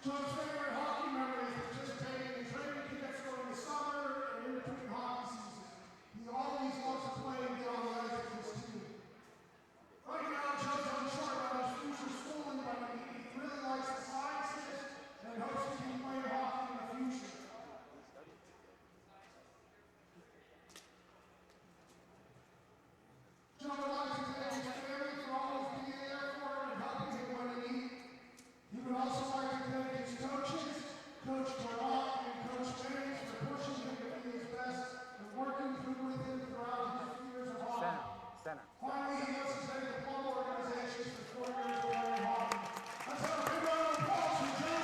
Joe's favorite hockey memory is participating in training camps during the summer and in between hockey season. He always loves to play and get on the ice with his team. Right now, Joe's unsure about his future schooling, but he really likes the sciences and hopes to keep playing hockey in the future. Joe would like to thank his family for always being there for him and helping him when he needs. He would also like to thank his coaches, Coach Barak and Coach Penn, for pushing him to be his best and working with him throughout his years of hockey. Center. Finally, he wants to thank the Plum organization for 4 years of playing hockey. Let's have a big round of applause for Joe.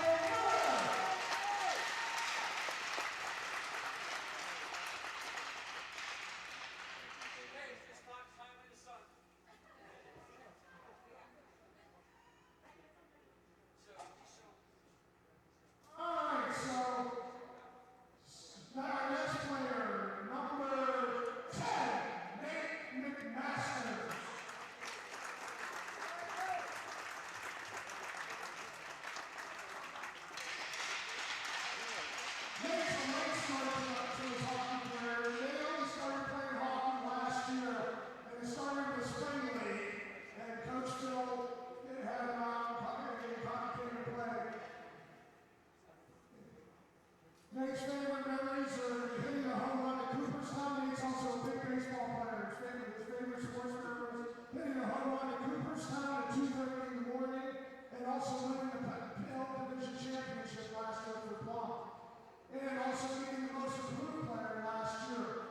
Alright, so now our next player, number 10, Nate McMaster. Nate's a late starter to his hockey career. Nate only started playing hockey last year and he started in the spring league. And Coach Phil had him out and he came to play. Nate's favorite memories are hitting a home run at Cooperstown. Nate's also a big baseball player. His favorite sports memories, hitting a home run at Cooperstown at 2:30 in the morning, and also winning the Penn Division Championship last year for Plum. And also being the most improved player last year.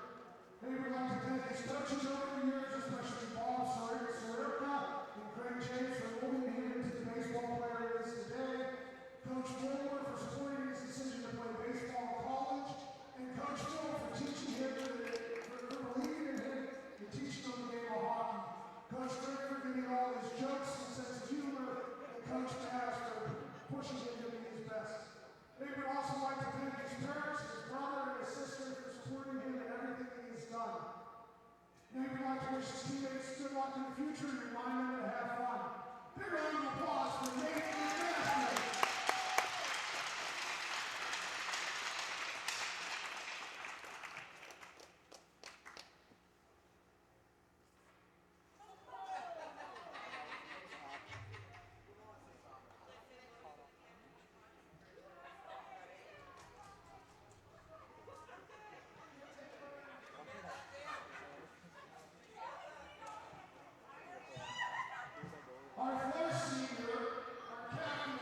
Nate would like to thank his coaches over the years, especially Bob Soroka and Craig James for molding him into the baseball player he is today. Coach Fuller for supporting his decision to play baseball in college, and Coach Phil for teaching him, for believing in him and teaching him the game of hockey. Coach Greg for giving all his jokes and sense of humor, and Coach Bass for pushing him to be his best. They would also like to thank his parents, his brother, and his sister for supporting him in everything that he's done. They would like to wish his teammates good luck in the future and remind them to have fun. Big round of applause for Nate McMaster. Our first senior, our captain,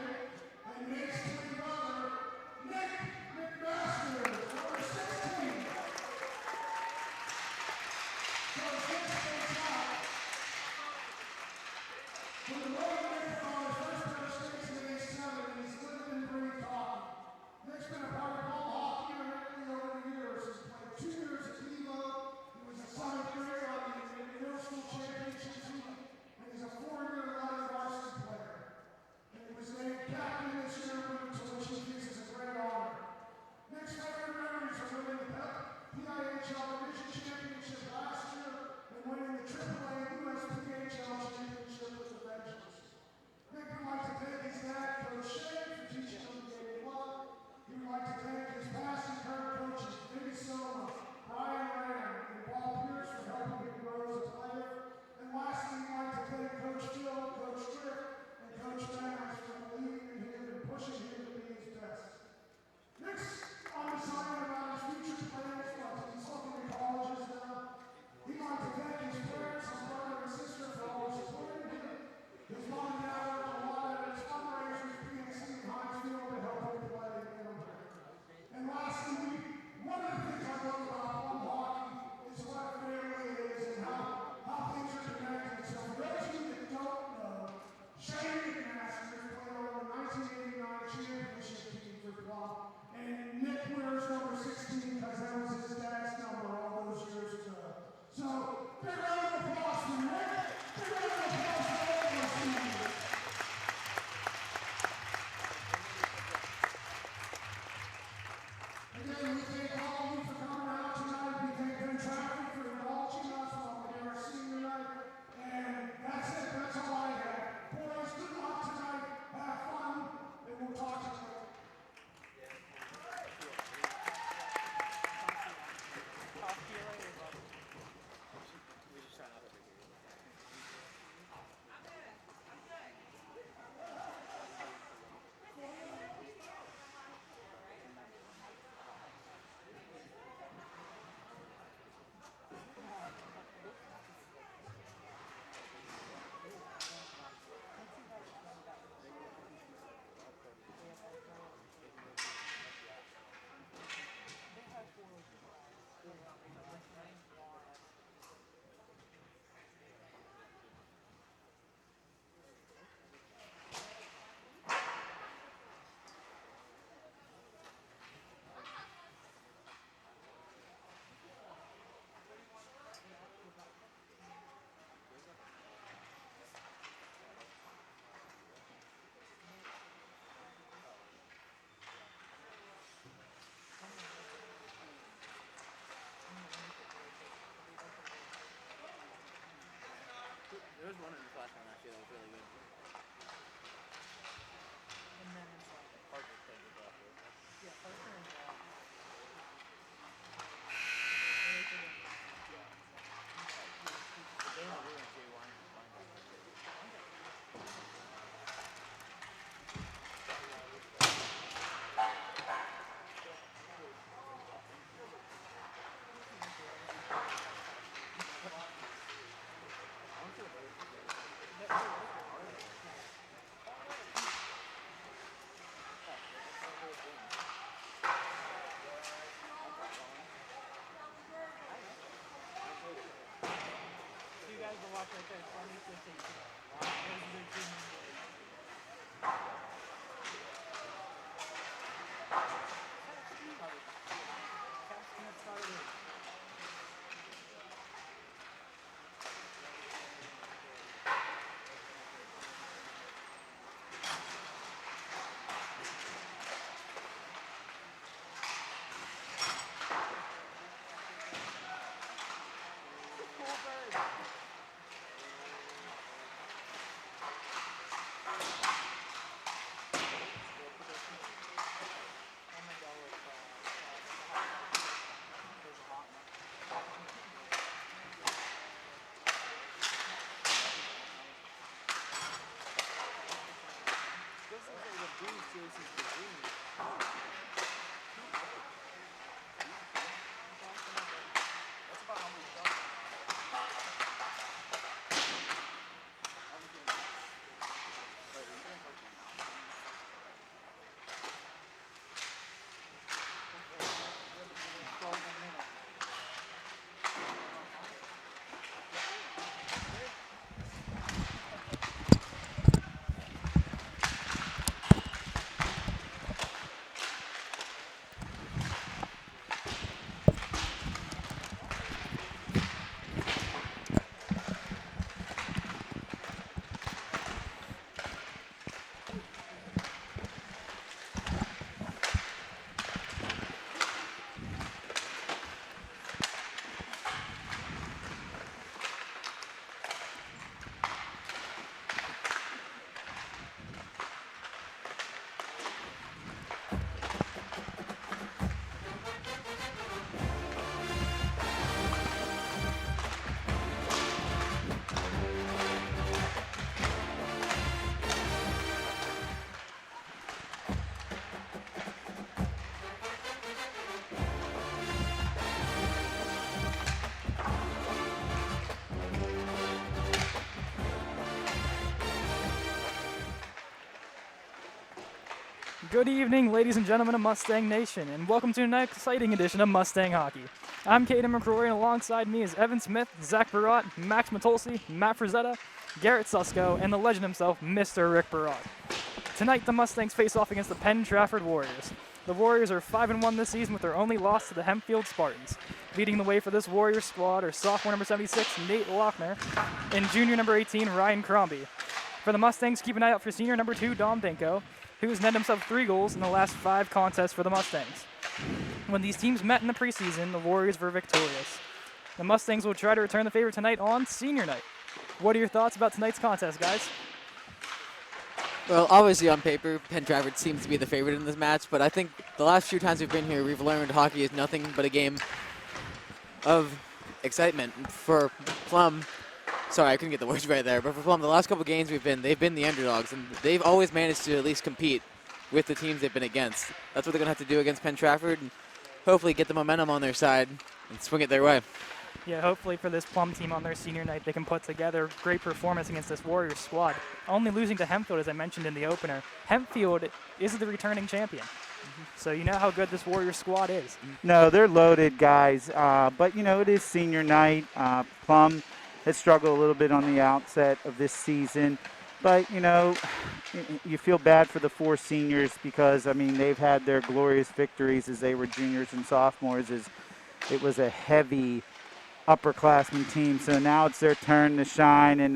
Good evening, ladies and gentlemen of Mustang Nation, and welcome to an exciting edition of Mustang Hockey. I'm Caden McCrory, and alongside me is Evan Smith, Zach Barrott, Max Matolsi, Matt Frazetta, Garrett Susko, and the legend himself, Mr. Rick Barrott. Tonight, the Mustangs face off against the Penn Trafford Warriors. The Warriors are 5-1 this season with their only loss to the Hempfield Spartans. Leading the way for this Warriors squad are sophomore number 76, Nate Lochner, and junior number 18, Ryan Crombie. For the Mustangs, keep an eye out for senior number 2, Dom Denko, who has netted himself 3 goals in the last 5 contests for the Mustangs. When these teams met in the preseason, the Warriors were victorious. The Mustangs will try to return the favor tonight on senior night. What are your thoughts about tonight's contest, guys? Well, obviously on paper, Penn Trafford seems to be the favorite in this match, but I think the last few times we've been here, we've learned hockey is nothing but a game of excitement. For Plum, sorry, I couldn't get the words right there, but for Plum, the last couple games they've been the underdogs, and they've always managed to at least compete with the teams they've been against. That's what they're going to have to do against Penn Trafford, and hopefully get the momentum on their side and swing it their way. Yeah, hopefully for this Plum team on their senior night, they can put together a great performance against this Warriors squad. Only losing to Hempfield, as I mentioned in the opener. Hempfield is the returning champion. So you know how good this Warriors squad is. No, they're loaded guys, but you know, it is senior night. Plum has struggled a little bit on the outset of this season, but you know, you feel bad for the 4 seniors because, I mean, they've had their glorious victories as they were juniors and sophomores. It was a heavy upperclassmen team, so now it's their turn to shine, and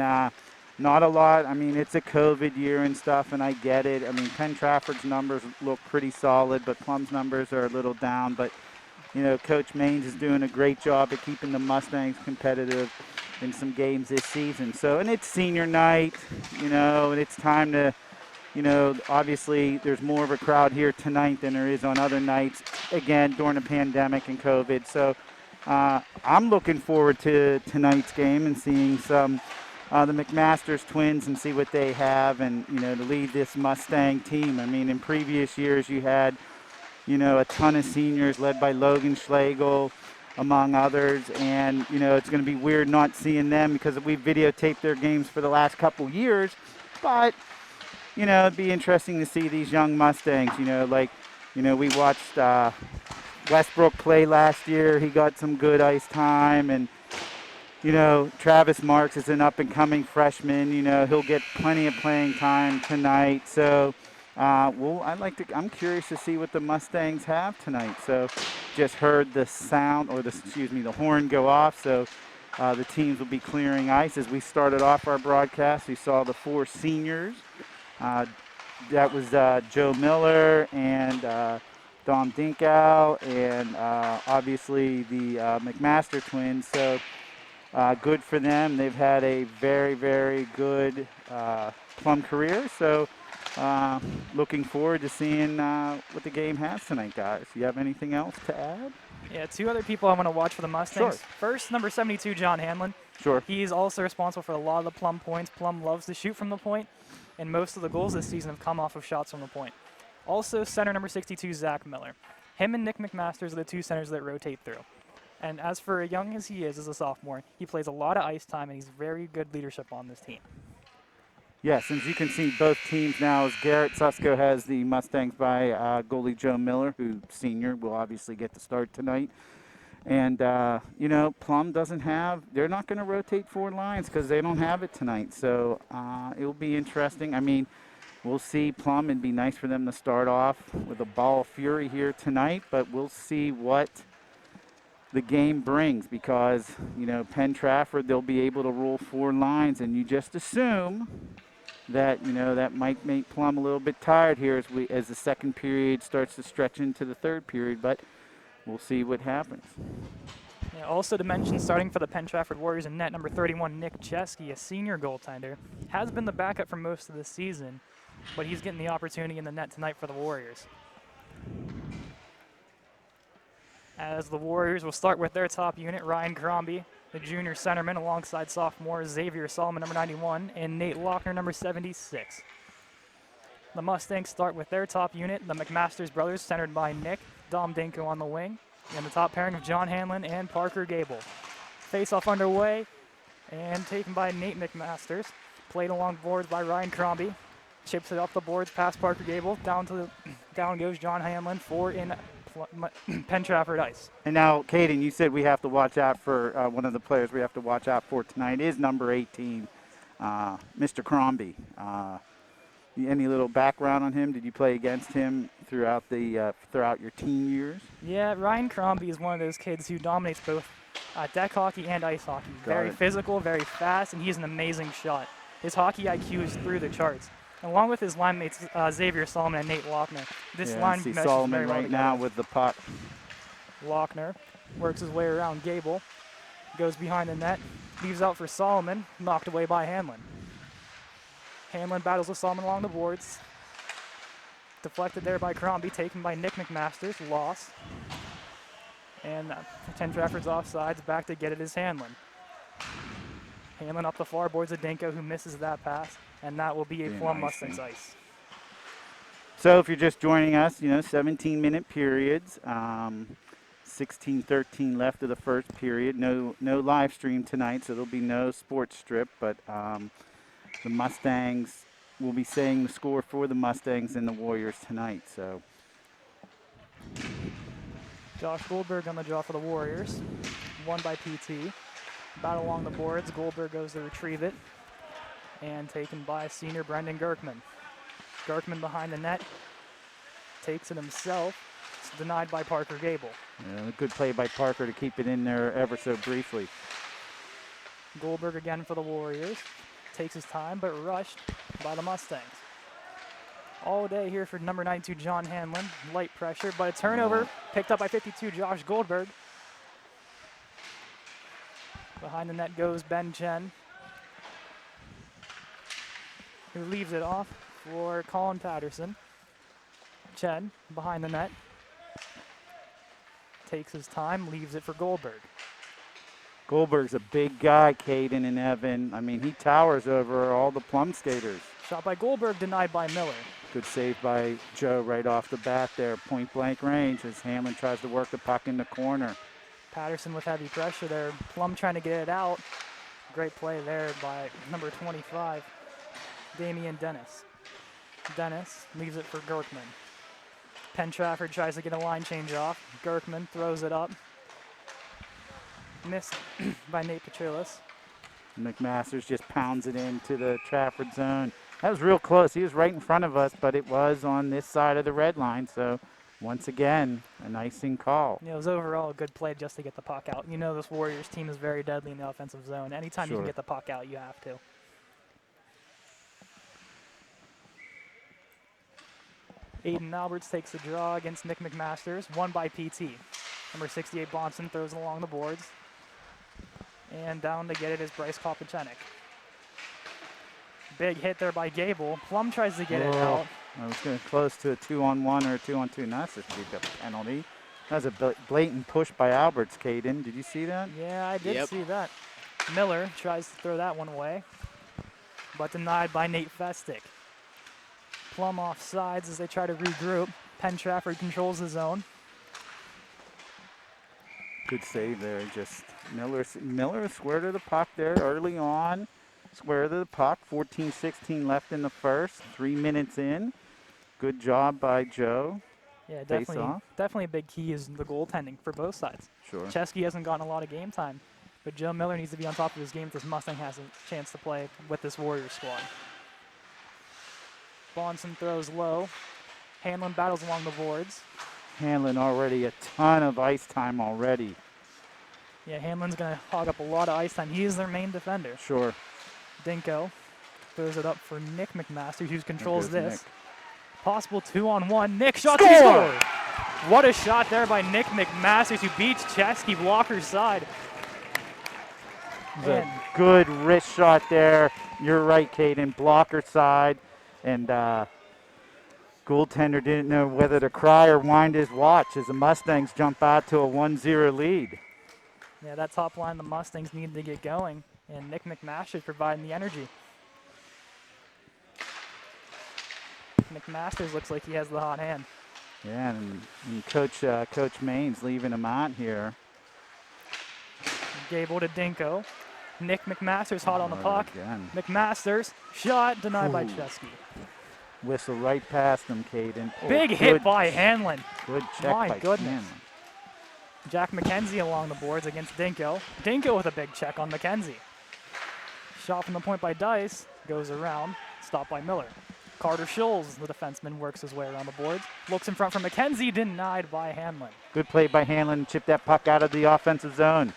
not a lot. I mean, it's a COVID year and stuff, and I get it. I mean, Penn Trafford's numbers look pretty solid, but Plum's numbers are a little down. But, you know, Coach Maines is doing a great job at keeping the Mustangs competitive in some games this season. So, and it's senior night, you know, and it's time to, you know, obviously there's more of a crowd here tonight than there is on other nights, again, during the pandemic and COVID. So, I'm looking forward to tonight's game and seeing some the McMasters twins and see what they have, and you know, to lead this Mustang team. I mean, in previous years you had, you know, a ton of seniors led by Logan Schlegel, among others, and you know, it's going to be weird not seeing them because we've videotaped their games for the last couple years. But you know, it'd be interesting to see these young Mustangs. You know, like, you know, we watched Westbrook play last year. He got some good ice time, and you know, Travis Marks is an up-and-coming freshman. You know, he'll get plenty of playing time tonight. So, I'm curious to see what the Mustangs have tonight. So, just heard the sound, or the horn go off. So, the teams will be clearing ice. As we started off our broadcast, we saw the 4 seniors. That was Joe Miller and Dom Dinkow, and obviously the McMaster twins. So good for them. They've had a very, very good Plum career. So looking forward to seeing what the game has tonight, guys. You have anything else to add? Yeah, 2 other people I want to watch for the Mustangs. Sure. First, number 72, John Hanlon. Sure. He's also responsible for a lot of the Plum points. Plum loves to shoot from the point, and most of the goals this season have come off of shots from the point. Also, center number 62, Zach Miller. Him and Nick McMasters are the 2 centers that rotate through. And as for young as he is as a sophomore, he plays a lot of ice time, and he's very good leadership on this team. Yes, as you can see, both teams now, as Garrett Susko has the Mustangs by goalie Joe Miller, who senior will obviously get the start tonight. And, you know, Plum they're not going to rotate 4 lines because they don't have it tonight. So it will be interesting. I mean, we'll see Plum. It'd be nice for them to start off with a ball of fury here tonight, but we'll see what the game brings because, you know, Penn Trafford, they'll be able to roll 4 lines, and you just assume that, you know, that might make Plum a little bit tired here as the second period starts to stretch into the third period, but we'll see what happens. Yeah, also to mention, starting for the Penn Trafford Warriors in net, number 31, Nick Chesky, a senior goaltender, has been the backup for most of the season, but he's getting the opportunity in the net tonight for the Warriors. As the Warriors will start with their top unit, Ryan Crombie, the junior centerman, alongside sophomore Xavier Solomon, number 91, and Nate Lochner, number 76. The Mustangs start with their top unit, the McMasters brothers, centered by Nick, Dom Dinko on the wing, and the top pairing of John Hanlon and Parker Gable. Face-off underway and taken by Nate McMasters. Played along boards by Ryan Crombie. chips it off the boards past Parker Gable. Down goes John Hanlon for in Penn Trafford ice. And now, Caden, you said we have to watch out for one of the players we have to watch out for tonight is number 18, Mr. Crombie. Any little background on him? Did you play against him throughout your teen years? Yeah, Ryan Crombie is one of those kids who dominates both deck hockey and ice hockey. Very physical, very fast, and he's an amazing shot. His hockey IQ is through the charts. Along with his line mates Xavier Solomon and Nate Lochner. This line see meshes Solomon very well right together. now with the puck. Lochner works his way around Gable, goes behind the net, leaves out for Solomon, knocked away by Hanlon. Hanlon battles with Solomon along the boards. Deflected there by Crombie, taken by Nick McMasters, loss. And Penn Trafford's offsides, back to get it is Hanlon. Hanlon up the far boards of Dinko, who misses that pass, and that will be a Plum Mustangs ice. So if you're just joining us, 17-minute periods, 16-13 left of the first period. No live stream tonight, so there'll be no sports strip, but the Mustangs will be saying the score for the Mustangs and the Warriors tonight. So Josh Goldberg on the draw for the Warriors, won by PT. Battle along the boards, Goldberg goes to retrieve it, and taken by senior Brendan Gerkman. Gerkman behind the net, takes it himself. It's denied by Parker Gable. a good play by Parker to keep it in there ever so briefly. Goldberg again for the Warriors. Takes his time, but rushed by the Mustangs. All day here for number 92, John Hanlon. Light pressure, but a turnover picked up by 52, Josh Goldberg. Behind the net goes Ben Chen, who leaves it off for Colin Patterson. Chen behind the net. Takes his time, leaves it for Goldberg. Goldberg's a big guy, Caden and Evan. I mean, he towers over all the Plum skaters. Shot by Goldberg, denied by Miller. Good save by Joe right off the bat there. Point blank range as Hanlon tries to work the puck in the corner. Patterson with heavy pressure there. Plum trying to get it out. Great play there by number 25, Damian Dennis. Dennis leaves it for Gerkman. Penn Trafford tries to get a line change off. Gerkman throws it up. Missed by Nate Petrilis. McMasters just pounds it into the Trafford zone. That was real close. He was right in front of us, but it was on this side of the red line. So, once again, an icing call. It was overall a good play just to get the puck out. This Warriors team is very deadly in the offensive zone. Anytime you can get the puck out, you have to. Aiden Alberts takes the draw against Nick McMasters, won by PT. Number 68, Bonson, throws it along the boards. And down to get it is Bryce Kopaczenik. Big hit there by Gable. Plum tries to get it out. I was getting close to a 2-on-1 or a 2-on-2. Now that's just a penalty. That was a blatant push by Alberts, Caden. Did you see that? Yeah, I did see that. Miller tries to throw that one away, but denied by Nate Festick. Plum off sides as they try to regroup. Penn Trafford controls the zone. Good save there. Just Miller square to the puck there early on. Square to the puck. 14-16 left in the first. 3 minutes in. Good job by Joe. Yeah, definitely a big key is the goaltending for both sides. Sure. Chesky hasn't gotten a lot of game time, but Joe Miller needs to be on top of his game if this Mustang has a chance to play with this Warriors squad. Bonson throws low. Hanlon battles along the boards. Hanlon already a ton of ice time already. Yeah, Hanlon's going to hog up a lot of ice time. He is their main defender. Sure. Dinko throws it up for Nick McMasters, who controls this. Nick. Possible 2-on-1. Nick shot to score. What a shot there by Nick McMasters, who beats Chesky, blocker's side. A good wrist shot there. You're right, Caden. Blocker side. And goaltender didn't know whether to cry or wind his watch as the Mustangs jump out to a 1-0 lead. Yeah, that top line the Mustangs need to get going, and Nick McMasters providing the energy. McMasters looks like he has the hot hand. Yeah, and Coach Main's leaving him out here. Gable to Dinko. Nick McMasters hot on the puck. Again. McMasters shot denied by Chesky. Whistle right past him, Caden. Oh, Big hit by Hanlon. Good check My by goodness. Hanlon. Jack McKenzie along the boards against Dinko. Dinko with a big check on McKenzie. Shot from the point by Dice. Goes around. Stopped by Miller. Carter Schulz, the defenseman, works his way around the boards. Looks in front for McKenzie. Denied by Hanlon. Good play by Hanlon. Chip that puck out of the offensive zone.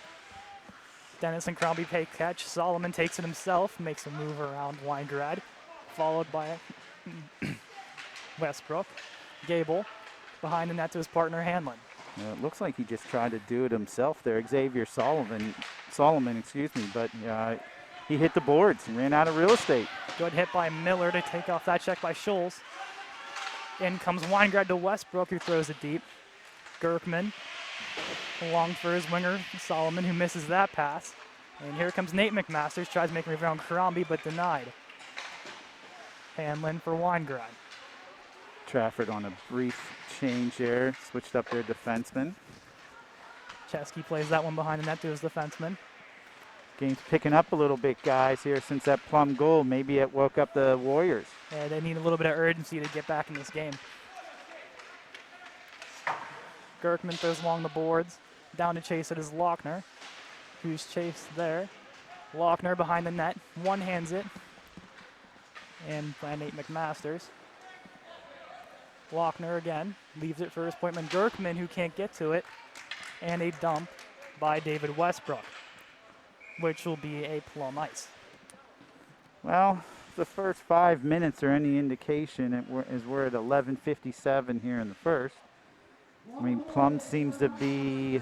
Dennis and Crombie pay catch. Solomon takes it himself. Makes a move around Weingrad. Followed by Westbrook. Gable behind the net to his partner Hanlon. It looks like he just tried to do it himself there, Xavier Solomon, but he hit the boards and ran out of real estate. Good hit by Miller to take off that check by Schulz. In comes Weingrad to Westbrook, who throws it deep. Gerkman along for his winger, Solomon, who misses that pass. And here comes Nate McMasters, tries to make a move around Crombie, but denied. Hanlon for Weingrad. Trafford on a brief change there, switched up their defenseman. Chesky plays that one behind the net to his defenseman. Game's picking up a little bit, guys, here since that Plum goal. Maybe it woke up the Warriors. Yeah, they need a little bit of urgency to get back in this game. Gerkman throws along the boards. Down to chase it is Lochner, who's chased there. Lochner behind the net, one-hands it. And by Nate McMasters. Lochner again, leaves it for his pointman Gerkman, who can't get to it. And a dump by David Westbrook, which will be a Plum ice. Well, the first 5 minutes are any indication, we're at 11:57 here in the first. I mean, Plum seems to be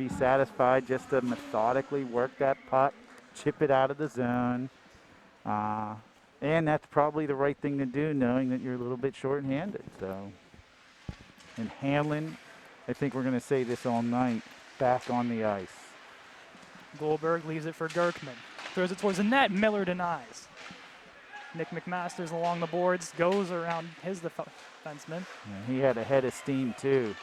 satisfied just to methodically work that puck, chip it out of the zone. And that's probably the right thing to do, knowing that you're a little bit short-handed. So, and Hanlon, I think we're going to say this all night, back on the ice. Goldberg leaves it for Gerkman. Throws it towards the net. Miller denies. Nick McMasters along the boards, goes around his defenseman. Yeah, he had a head of steam, too.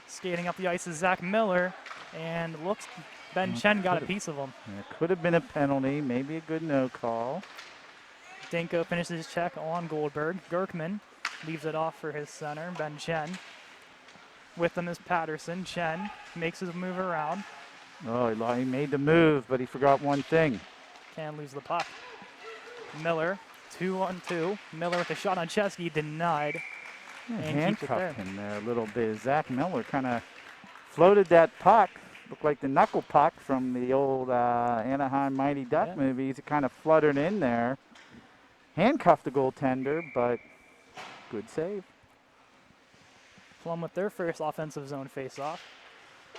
Skating up the ice is Zach Miller, and looks Ben Chen got a piece of him. It could have been a penalty, maybe a good no call. Dinko finishes his check on Goldberg. Gerkman leaves it off for his center, Ben Chen. With them is Patterson. Chen makes his move around. Oh, he made the move, but he forgot one thing. Can't lose the puck. Miller, 2-on-2. Miller with a shot on Chesky, denied. Yeah, And keeps it there. handcuffed him there a little bit. Zach Miller kind of floated that puck. Looked like the knuckle puck from the old Anaheim Mighty Duck movies. It kind of fluttered in there. Handcuffed the goaltender, but good save. Plum with their first offensive zone face-off.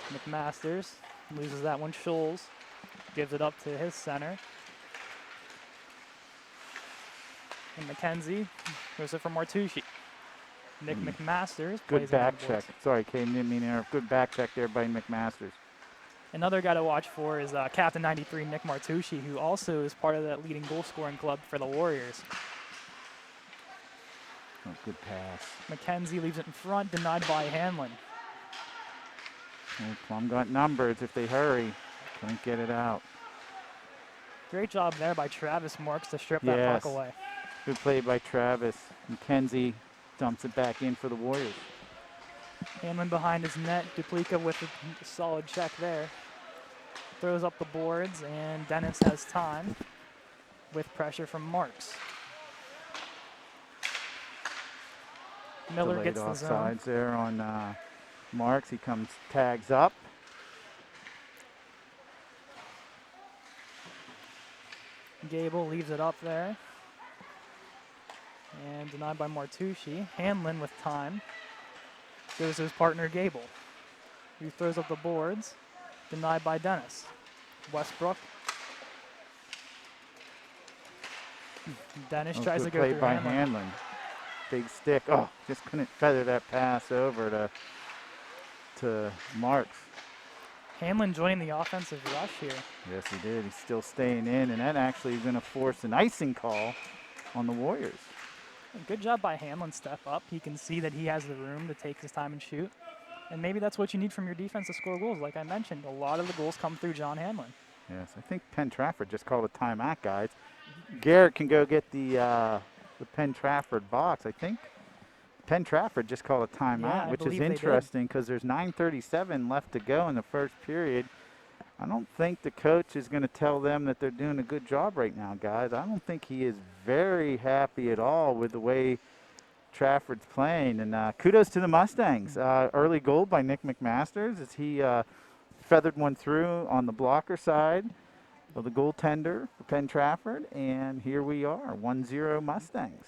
McMasters loses that one. Schulz gives it up to his center. And McKenzie goes it for Martucci. Nick McMasters Good plays back it on the check. boards. Sorry, Kane, didn't mean to interrupt. Good back check there by McMasters. Another guy to watch for is Captain 93, Nick Martucci, who also is part of that leading goal-scoring club for the Warriors. Oh, good pass. McKenzie leaves it in front, denied by Hanlon. Oh, Plum got numbers if they hurry. Couldn't get it out. Great job there by Travis Marks to strip that Yes. puck away. Good play by Travis. McKenzie dumps it back in for the Warriors. Hanlon behind his net. Duplica with a solid check there. Throws up the boards, and Dennis has time with pressure from Marks. Miller Delayed gets the zone. offsides there on Marks. He tags up. Gable leaves it up there. And denied by Martucci. Hanlon with time. Goes to his partner Gable, who throws up the boards. Denied by Dennis. Westbrook. Dennis tries to Good go play through by Hanlon. Hanlon. Big stick. Oh, just couldn't feather that pass over to Marks. Hanlon joining the offensive rush here. Yes, he did. He's still staying in, and that actually is going to force an icing call on the Warriors. Good job by Hanlon, step up. He can see that he has the room to take his time and shoot. And maybe that's what you need from your defense to score goals. Like I mentioned, a lot of the goals come through John Hanlon. Yes, I think Penn Trafford just called a timeout, guys. Garrett can go get the Penn Trafford box. I think Penn Trafford just called a timeout, Yeah, I which is believe they did. interesting because there's 9:37 left to go in the first period. I don't think the coach is going to tell them that they're doing a good job right now, guys. I don't think he is very happy at all with the way Trafford's playing. And kudos to the Mustangs. Early goal by Nick McMasters as he feathered one through on the blocker side of the goaltender for Penn Trafford. And here we are, 1-0 Mustangs.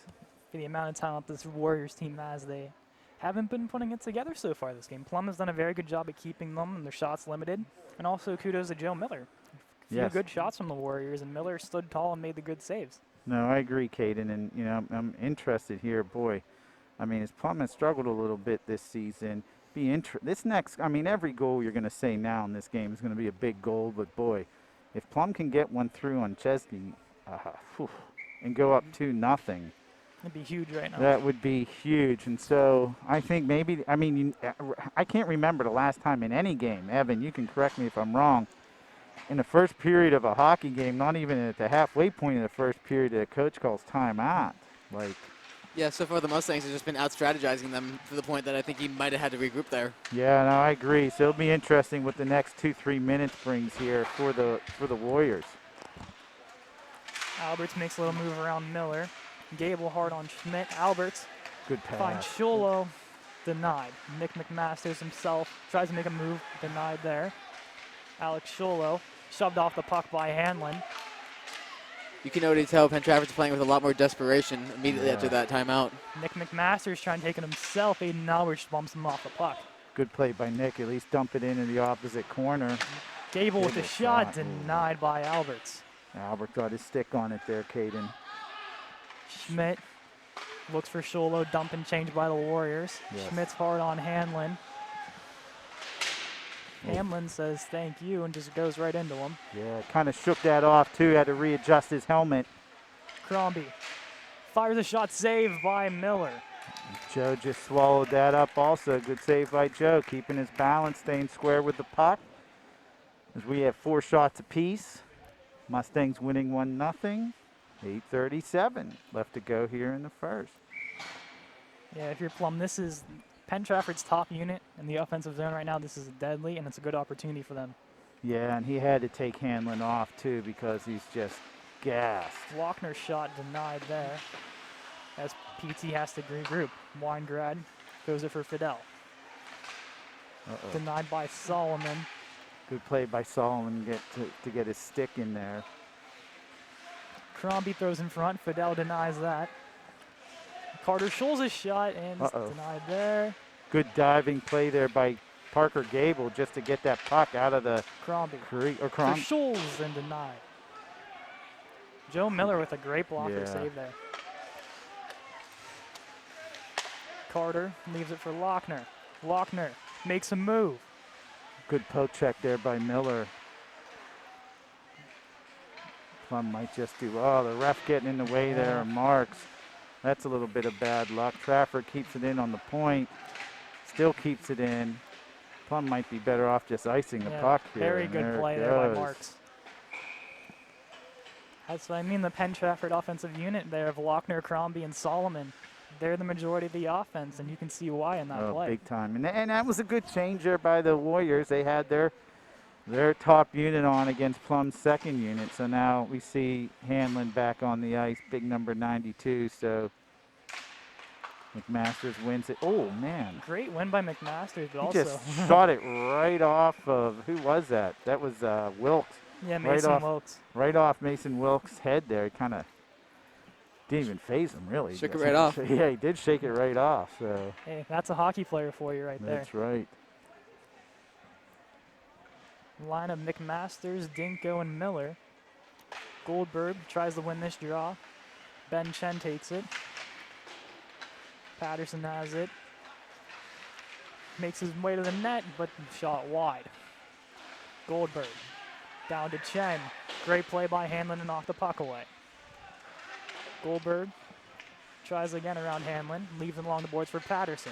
For the amount of talent this Warriors team has, they haven't been putting it together so far this game. Plum has done a very good job at keeping them and their shots limited. And also kudos to Joe Miller. A few Yes. good shots from the Warriors, and Miller stood tall and made the good saves. No, I agree, Caden. And, you know, I'm interested here. Boy, I mean, as Plum has struggled a little bit this season. Every goal you're going to say now in this game is going to be a big goal. But, boy, if Plum can get one through on Chesney and go up 2-0, It'd be huge right now. that would be huge. And so I think I can't remember the last time in any game, Evan, you can correct me if I'm wrong, in the first period of a hockey game, not even at the halfway point of the first period, the coach calls timeout. Yeah, so far the Mustangs have just been out-strategizing them to the point that I think he might have had to regroup there. Yeah, no, I agree. So it'll be interesting what the next 2-3 minutes brings here for the Warriors. Alberts makes a little move around Miller. Gable hard on Schmidt. Alberts Good pass. finds Sholo. Denied. Nick McMasters himself tries to make a move. Denied there. Alex Sholo shoved off the puck by Hanlon. You can already tell Penn Trafford's playing with a lot more desperation immediately after that timeout. Nick McMasters trying to take it himself. Aiden Alberts bumps him off the puck. Good play by Nick. At least dump it into the opposite corner. Gable with a Gable shot. shot. Denied by Alberts. Albert got his stick on it there, Caden. Schmidt looks for Sholo. Dump and change by the Warriors. Yes. Schmidt's hard on Hanlon. Hanlon says thank you and just goes right into him. Yeah, kind of shook that off, too. Had to readjust his helmet. Crombie fires a shot, saved by Miller. Joe just swallowed that up also. Good save by Joe, keeping his balance, staying square with the puck. As we have 4 shots apiece. Mustangs winning 1-0. 8:37 left to go here in the first. Yeah, if you're Plum, this is Penn Trafford's top unit in the offensive zone right now. This is deadly, and it's a good opportunity for them. Yeah, and he had to take Hanlon off, too, because he's just gassed. Lochner's shot denied there as PT has to regroup. Weingrad goes it for Fidel. Denied by Solomon. Good play by Solomon to get his stick in there. Crombie throws in front. Fidel denies that. Carter Schulz's shot and it's denied there. Good diving play there by Parker Gable just to get that puck out of the Crombie. Crombie. For Schulz and denied. Joe Miller with a great blocker Yeah. save there. Carter leaves it for Lochner. Lochner makes a move. Good poke check there by Miller. Plum might just do, the ref getting in the way there, Marks. That's a little bit of bad luck. Trafford keeps it in on the point, still keeps it in. Plum might be better off just icing the puck here. Very and good there play it there by goes. Marks. That's what I mean, the Penn Trafford offensive unit there of Lochner, Crombie, and Solomon. They're the majority of the offense, and you can see why in that play. Big time. And that was a good change there by the Warriors. They had their top unit on against Plum's second unit. So now we see Hanlon back on the ice, big number 92. So McMasters wins it. Oh, man. Great win by McMasters, but He also just shot it right off of, who was that? That was Wilkes. yeah, Mason Wilkes. Right off Mason Wilkes' head there. He kind of didn't even phase him, really. Shook it right off. Yeah, he did shake it right off. So Hey, that's a hockey player for you right there. that's right. Line of McMasters, Dinko, and Miller. Goldberg tries to win this draw. Ben Chen takes it. Patterson has it. Makes his way to the net, but shot wide. Goldberg down to Chen. Great play by Hanlon to knock the puck away. Goldberg tries again around Hanlon. Leaves him along the boards for Patterson.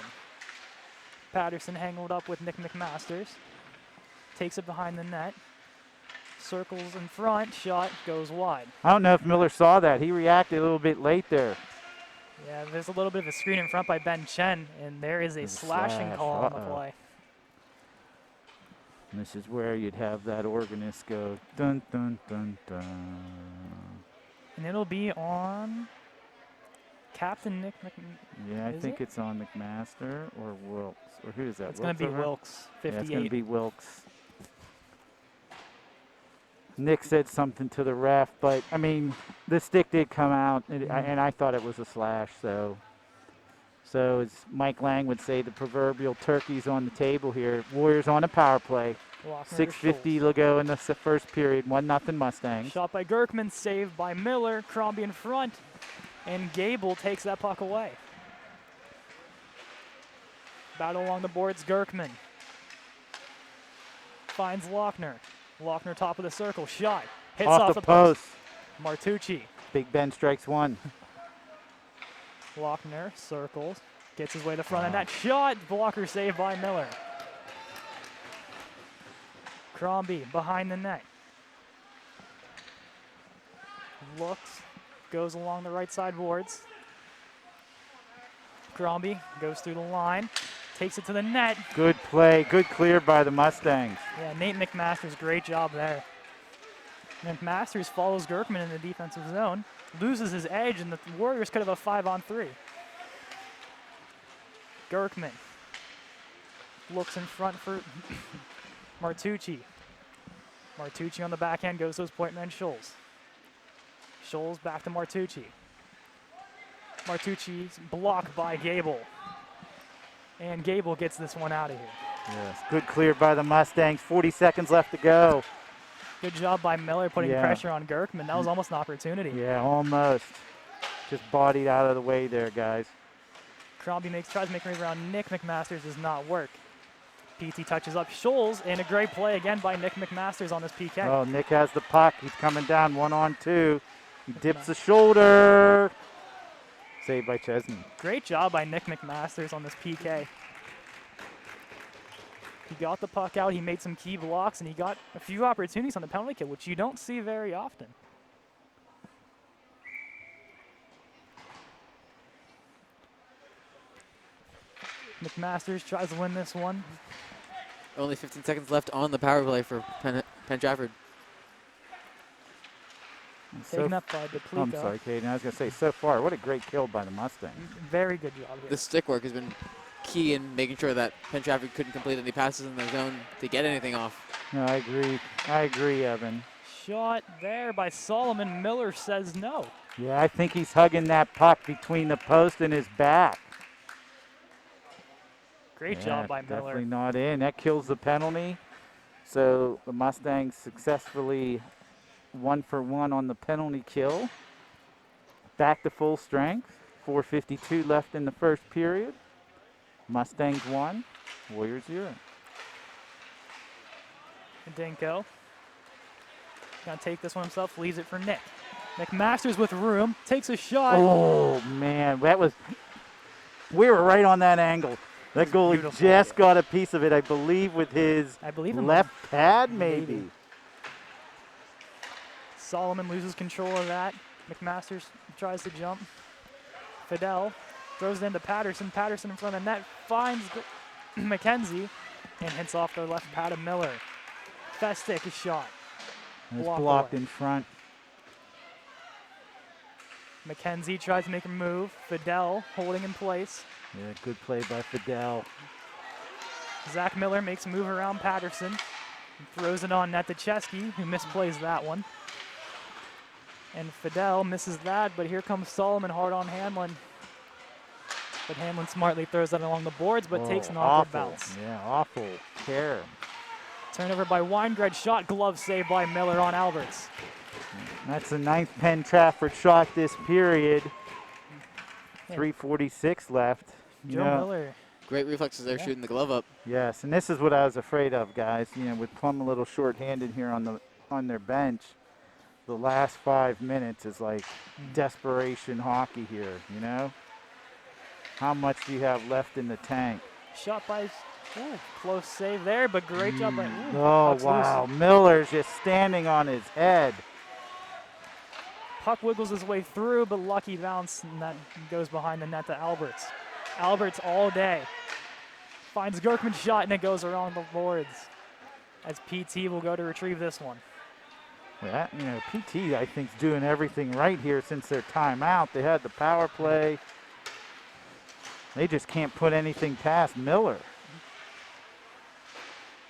Patterson hangled up with Nick McMasters. Takes it behind the net. Circles in front, shot goes wide. I don't know if Miller saw that. He reacted a little bit late there. Yeah, there's a little bit of a screen in front by Ben Chen, and there is a There's a slashing slash. call on the Uh-oh. play. And this is where you'd have that organist go dun dun dun dun. And it'll be on Captain Nick Yeah, I Is think it? it's on McMaster or Wilkes. Or who is that? It's going to be over? Wilkes, Yeah, it's going to 58. be Wilkes. Nick said something to the ref, but, I mean, the stick did come out, and I thought it was a slash, so as Mike Lang would say, the proverbial turkey's on the table here. Warriors on a power play. Lochner to 6:50 Schultz. to go in the first period. 1-0 Mustangs. Shot by Gerkman, saved by Miller. Crombie in front, and Gable takes that puck away. Battle along the boards, Gerkman. Finds Lochner. Lochner top of the circle, shot. Hits off the post. Martucci. Big Ben strikes one. Lochner circles, gets his way to the front of net. Shot, blocker saved by Miller. Crombie behind the net. Looks, goes along the right side boards. Crombie goes through the line, takes it to the net. Good play. Good clear by the Mustangs. Yeah, Nate McMaster's great job there. McMasters follows Gerkman in the defensive zone, loses his edge, and the Warriors could have a 5-on-3. Gerkman looks in front for Martucci. Martucci on the backhand goes to his point man Scholes. Scholes back to Martucci. Martucci's blocked by Gable. And Gable gets this one out of here. Yes, good clear by the Mustangs. 40 seconds left to go. Good job by Miller putting pressure on Gerkman. That was almost an opportunity. Yeah, almost. Just bodied out of the way there, guys. Crombie tries to make a move around Nick McMasters, does not work. PT touches up Scholes, and a great play again by Nick McMasters on this PK. Oh, Nick has the puck. He's coming down 1-on-2. He dips the shoulder. Saved by Chesney. Great job by Nick McMasters on this PK. He got the puck out, he made some key blocks, and he got a few opportunities on the penalty kill, which you don't see very often. McMasters tries to win this one. Only 15 seconds left on the power play for Penn Trafford. Taken up by Duplico. I'm sorry, Caden. I was going to say, so far, what a great kill by the Mustangs. Very good job here. The stick work has been key in making sure that Penn Trafford couldn't complete any passes in their zone to get anything off. No, I agree. I agree, Evan. Shot there by Solomon. Miller says no. Yeah, I think he's hugging that puck between the post and his back. Great job by Miller. Definitely not in. That kills the penalty. So the Mustangs successfully 1-for-1 on the penalty kill. Back to full strength. 4:52 left in the first period. Mustangs 1, Warriors 0. Dinko gonna take this one himself, leaves it for Nick. McMasters with room, takes a shot. Oh man, we were right on that angle. That goalie beautiful. just got a piece of it, I believe, with his in left pad, maybe. Solomon loses control of that. McMasters tries to jump. Fidel throws it into Patterson. Patterson in front of the net finds McKenzie and hits off the left pad of Miller. Festick is shot. It's blocked in front. McKenzie tries to make a move. Fidel holding in place. Yeah, good play by Fidel. Zach Miller makes a move around Patterson. And throws it on net to Chesky, who misplays that one. And Fidel misses that, but here comes Solomon hard on Hanlon. But Hanlon smartly throws that along the boards, but takes an awkward bounce. Yeah, awful care. Turnover by Weingred, shot glove save by Miller on Alberts. That's the 9th Penn Trafford shot this period. 3:46 left. Joe Miller. Great reflexes there, shooting the glove up. Yes, and this is what I was afraid of, guys. You know, with Plum a little short-handed here on their bench, the last 5 minutes is like desperation hockey here, you know? How much do you have left in the tank? Shot by, close save there, but great job by, Oh, puck's wow. loose. Miller's just standing on his head. Puck wiggles his way through, but lucky bounce, and that goes behind the net to Alberts. Alberts all day. Finds Gerkman's shot, and it goes around the boards as PT will go to retrieve this one. Well, PT, I think, is doing everything right here since their timeout. They had the power play. They just can't put anything past Miller.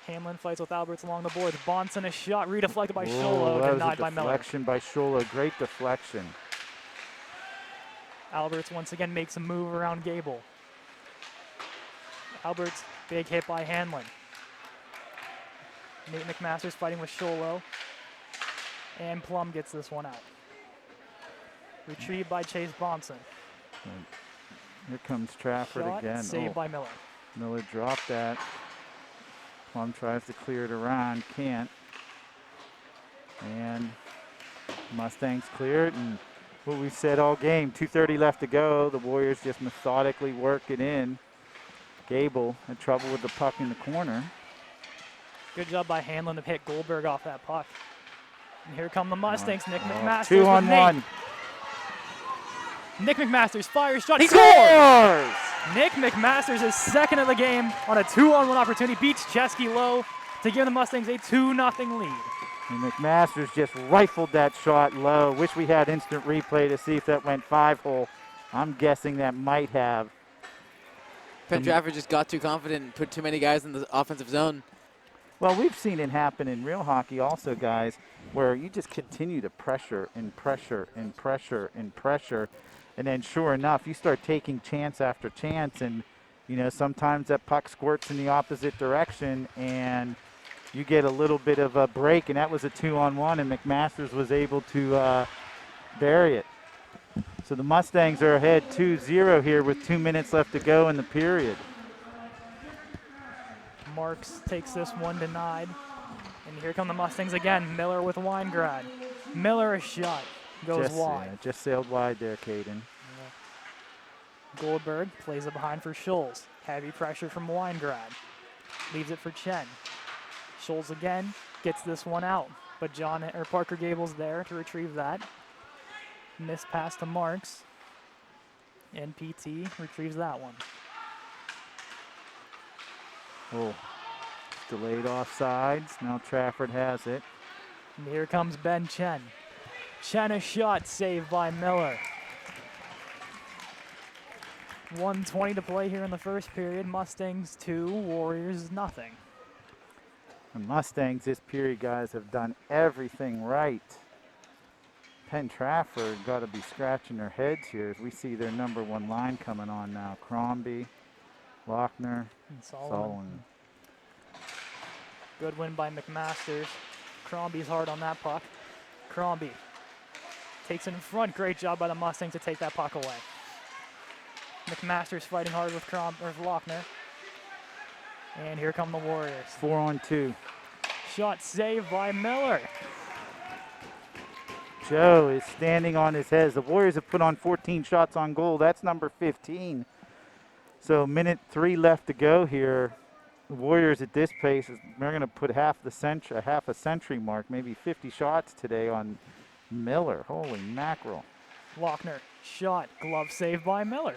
Hamlin fights with Alberts along the boards. Bonson a shot, redeflected by Whoa, Sholo, that was denied a by Miller. deflection by Sholo. Great deflection. Alberts once again makes a move around Gable. Alberts, big hit by Hanlon. Nate McMaster's fighting with Sholo. And Plum gets this one out. Retrieved by Chase Bonson. Here comes Trafford Shot, again. saved by Miller. Miller dropped that. Plum tries to clear it around, can't. And Mustangs clear it, and what we said all game, 2:30 left to go. The Warriors just methodically work it in. Gable had trouble with the puck in the corner. Good job by Hanlon to hit Goldberg off that puck. And here come the Mustangs. Nick McMasters 2-on-1. with Nate. Nick McMasters fires shot. He Scores! scores! Nick McMasters is second of the game on a 2-on-1 opportunity. Beats Chesky low to give the Mustangs a 2-0 lead. And McMasters just rifled that shot low. Wish we had instant replay to see if that went 5-hole. I'm guessing that might have. Penn Trafford just got too confident and put too many guys in the offensive zone. Well, we've seen it happen in real hockey also, guys, where you just continue to pressure and pressure and pressure and pressure. And then sure enough, you start taking chance after chance. And, sometimes that puck squirts in the opposite direction and you get a little bit of a break. And that was a 2-on-1, and McMasters was able to bury it. So the Mustangs are ahead 2-0 here with 2 minutes left to go in the period. Marks takes this one, denied. And here come the Mustangs again. Miller with Weingrad. Miller a shot. Goes wide. Just sailed wide there, Caden. Goldberg plays it behind for Scholes. Heavy pressure from Weingrad. Leaves it for Chen. Scholes again gets this one out. But Parker Gable's there to retrieve that. Missed pass to Marks. And PT retrieves that one. Oh, delayed offsides. Now Trafford has it. And here comes Ben Chen. Chen a shot saved by Miller. 1:20 to play here in the first period. Mustangs 2, Warriors nothing. The Mustangs this period, guys, have done everything right. Penn Trafford got to be scratching their heads here as we see their number one line coming on now. Crombie, Lochner, And Sullivan. Good win by McMasters. Crombie's hard on that puck. Crombie takes it in front. Great job by the Mustangs to take that puck away. McMasters fighting hard with Lochner. And here come the Warriors. 4-on-2. Shot saved by Miller. Joe is standing on his head. The Warriors have put on 14 shots on goal. That's number 15. So minute 3 left to go here. The Warriors at this pace, they're going to put half a century mark, maybe 50 shots today on Miller. Holy mackerel. Lochner, shot, glove saved by Miller.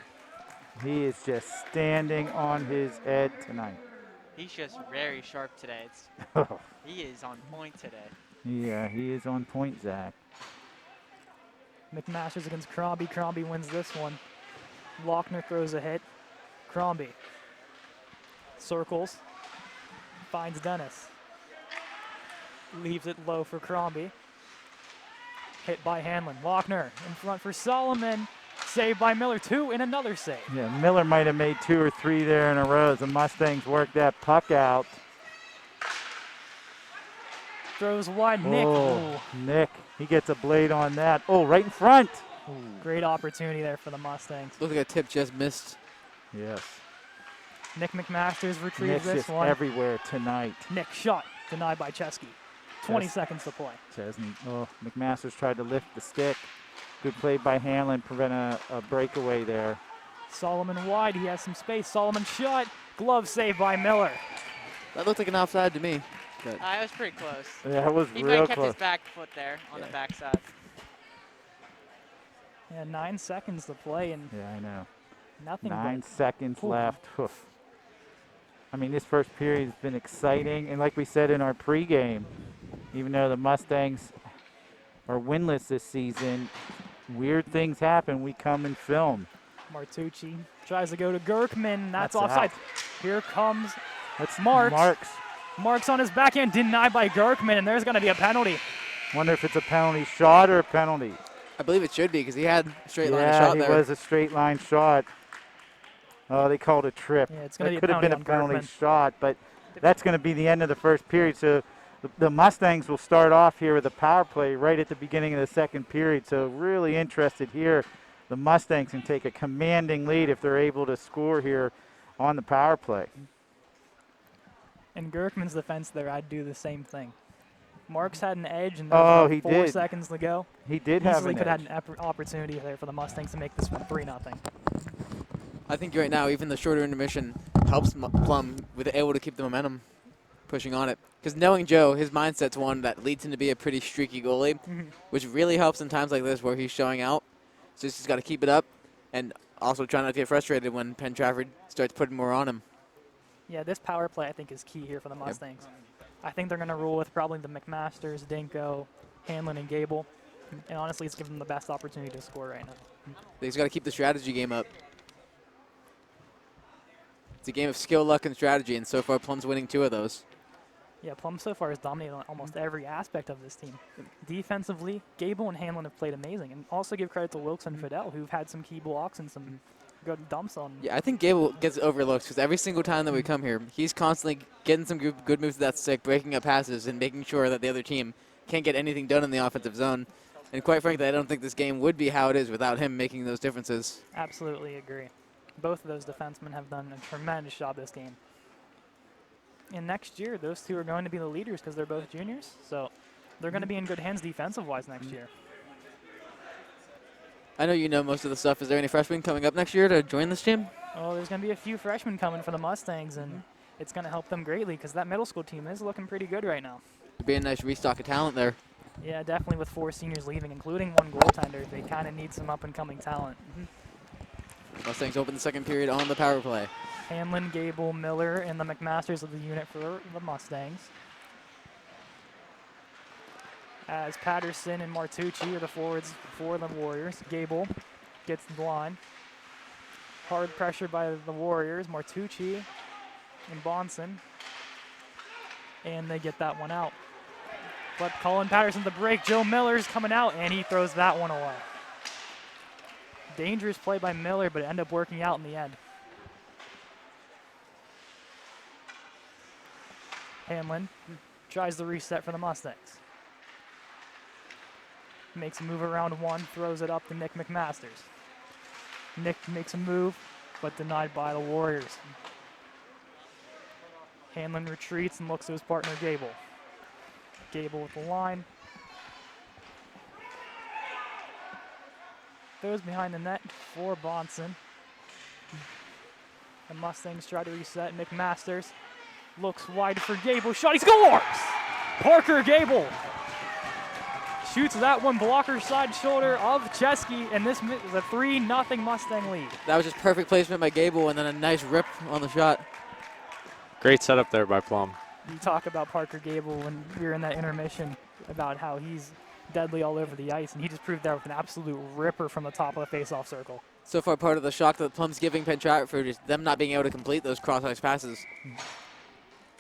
He is just standing on his head tonight. He's just very sharp today. He is on point today. Yeah, he is on point, Zach. McMasters against Crombie. Crombie wins this one. Lochner throws a hit. Crombie circles, finds Dennis. Leaves it low for Crombie. Hit by Hanlon. Lochner in front for Solomon. Saved by Miller, 2 and another save. Yeah, Miller might have made 2 or 3 there in a row as the Mustangs work that puck out. Throws wide. Nick. Oh, Nick, he gets a blade on that. Oh, right in front. Great opportunity there for the Mustangs. Looks like a tip just missed. Yes. Nick McMasters retrieves Nick's this just one. everywhere tonight. Nick shot, denied by Chesky. 20 Yes. seconds to play. Chesney. Oh, McMasters tried to lift the stick. Good play by Hanlon, prevent a breakaway there. Solomon wide. He has some space. Solomon shot. Glove saved by Miller. That looked like an offside to me. But It was pretty close. Yeah, it was He might real have kept close. his back foot there on the backside. Yeah, 9 seconds to play and Yeah, I know. nothing 9 but seconds Ooh. left. Oof. I mean, this first period has been exciting. And like we said in our pregame, even though the Mustangs are winless this season, weird things happen. We come and film. Martucci tries to go to Gerkman. That's That's offside. out. Here comes That's Marks. Marks on his backhand, denied by Gerkman, and there's going to be a penalty. Wonder if it's a penalty shot or a penalty. I believe it should be because he had a straight line of Yeah, shot he there. was a straight line shot. Oh, they called a trip. Yeah, it's going to be That a could have penalty been a on penalty Gerkman. shot, but that's going to be the end of the first period. So the Mustangs will start off here with a power play right at the beginning of the second period. So really interested here. The Mustangs can take a commanding lead if they're able to score here on the power play. In Gerkman's defense there, I'd do the same thing. Marks had an edge, and Oh, there's he about 4 did. seconds to go. He did have Easily an could have edge. had an opportunity there for the Mustangs to make this one 3-0. I think right now even the shorter intermission helps Plum with able to keep the momentum pushing on it. Because knowing Joe, his mindset's one that leads him to be a pretty streaky goalie, which really helps in times like this where he's showing out. So he's just got to keep it up and also try not to get frustrated when Penn Trafford starts putting more on him. Yeah, this power play I think is key here for the Mustangs. I think they're going to rule with probably the McMasters, Dinko, Hanlon, and Gable. And honestly, it's given them the best opportunity to score right now. He's got to keep the strategy game up. It's a game of skill, luck, and strategy, and so far Plum's winning 2 of those. Yeah, Plum so far has dominated on almost every aspect of this team. Defensively, Gable and Hanlon have played amazing. And also give credit to Wilkes and Fidel, who've had some key blocks and some good dumps on. Yeah, I think Gable gets overlooked because every single time that we come here, he's constantly getting some good moves to that stick, breaking up passes, and making sure that the other team can't get anything done in the offensive zone. And quite frankly, I don't think this game would be how it is without him making those differences. Absolutely agree. Both of those defensemen have done a tremendous job this game. And next year, those two are going to be the leaders because they're both juniors. So they're going to be in good hands defensive-wise next year. I know you know most of the stuff. Is there any freshmen coming up next year to join this team? Oh, there's going to be a few freshmen coming for the Mustangs, and it's going to help them greatly because that middle school team is looking pretty good right now. It'd be a nice restock of talent there. Yeah, definitely with 4 seniors leaving, including 1 goaltender. They kind of need some up-and-coming talent. Mustangs open the second period on the power play. Hanlon, Gable, Miller, and the McMasters of the unit for the Mustangs. As Patterson and Martucci are the forwards for the Warriors. Gable gets the line. Hard pressure by the Warriors. Martucci and Bonson. And they get that one out. But Colin Patterson the break. Joe Miller's coming out, and he throws that one away. Dangerous play by Miller, but it ended up working out in the end. Hanlon tries the reset for the Mustangs. Makes a move around 1, throws it up to Nick McMasters. Nick makes a move, but denied by the Warriors. Hanlon retreats and looks to his partner, Gable. Gable with the line. Throws behind the net for Bonson. The Mustangs try to reset. McMasters looks wide for Gable. Shot, he scores! Parker Gable shoots that one blocker side shoulder of Chesky, and this is a 3-0 Mustang lead. That was just perfect placement by Gable and then a nice rip on the shot. Great setup there by Plum. You talk about Parker Gable when we were in that intermission about how he's deadly all over the ice, and he just proved that with an absolute ripper from the top of the face-off circle. So far, part of the shock that Plum's giving Penn Trafford is them not being able to complete those cross-ice passes.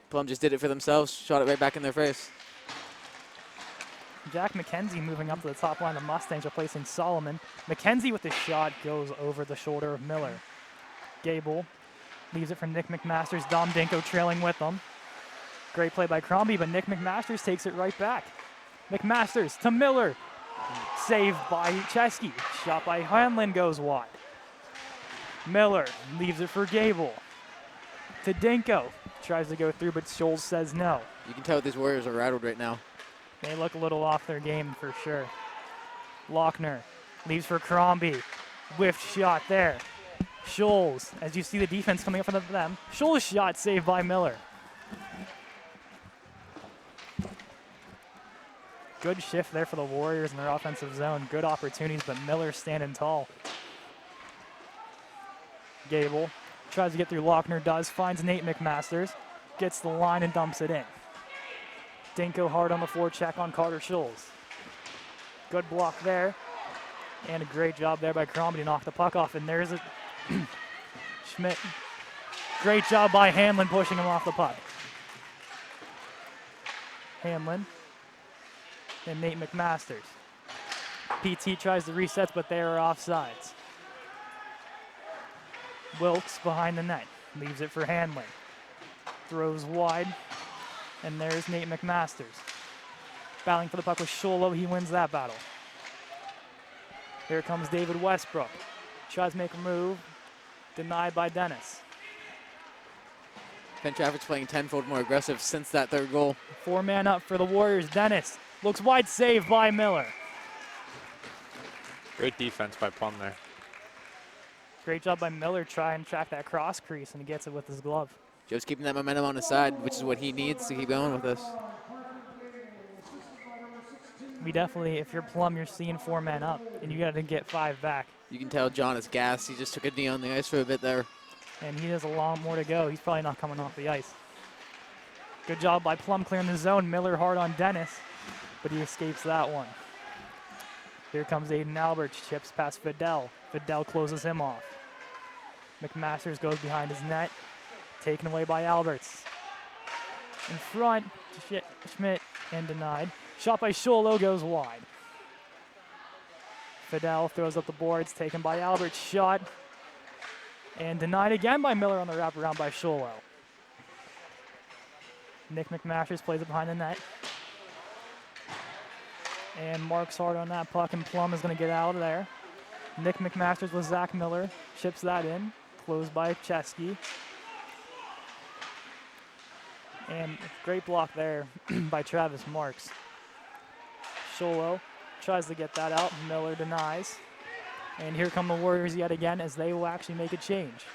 Plum just did it for themselves, shot it right back in their face. Jack McKenzie moving up to the top line of Mustangs, replacing Solomon. McKenzie with the shot goes over the shoulder of Miller. Gable leaves it for Nick McMasters. Dom Dinko trailing with them. Great play by Crombie, but Nick McMasters takes it right back. McMasters to Miller. Saved by Chesky. Shot by Hanlon goes wide. Miller leaves it for Gable. To Dinko. Tries to go through, but Scholes says no. You can tell these Warriors are rattled right now. They look a little off their game for sure. Lochner leaves for Crombie. Whiffed shot there. Scholes, as you see the defense coming up for them. Scholes' shot saved by Miller. Good shift there for the Warriors in their offensive zone. Good opportunities, but Miller standing tall. Gable tries to get through Lochner, finds Nate McMasters, gets the line and dumps it in. Dinko hard on the forecheck on Carter Scholes. Good block there. And a great job there by Crombie to knock the puck off. And there's a Schmidt. Great job by Hanlon pushing him off the puck. Hanlon and Nate McMasters. PT tries to reset, but they are offsides. Wilkes behind the net. Leaves it for Hanlon. Throws wide. And there's Nate McMasters. Battling for the puck with Sholo. He wins that battle. Here comes David Westbrook. Tries to make a move. Denied by Dennis. Penn Trafford's playing tenfold more aggressive since that third goal. 4-man up for the Warriors. Dennis looks wide, saved by Miller. Great defense by Plum there. Great job by Miller trying to track that cross crease, and he gets it with his glove. Joe's keeping that momentum on his side, which is what he needs to keep going with this. We definitely, if you're Plum, you're seeing 4-man up, and you got to get 5 back. You can tell John is gassed. He just took a knee on the ice for a bit there. And he has a lot more to go. He's probably not coming off the ice. Good job by Plum clearing the zone. Miller hard on Dennis, but he escapes that one. Here comes Aiden Alberts, chips past Fidel. Fidel closes him off. McMasters goes behind his net, taken away by Alberts. In front, Schmidt, and denied. Shot by Sholo goes wide. Fidel throws up the boards, taken by Alberts. Shot, and denied again by Miller on the wraparound by Sholo. Nick McMasters plays it behind the net. And marks hard on that puck, and Plum is going to get out of there. Nick McMasters with Zach Miller, chips that in, closed by Chesky. And great block there by Travis Marks. Sholo tries to get that out, Miller denies. And here come the Warriors yet again as they will actually make a change.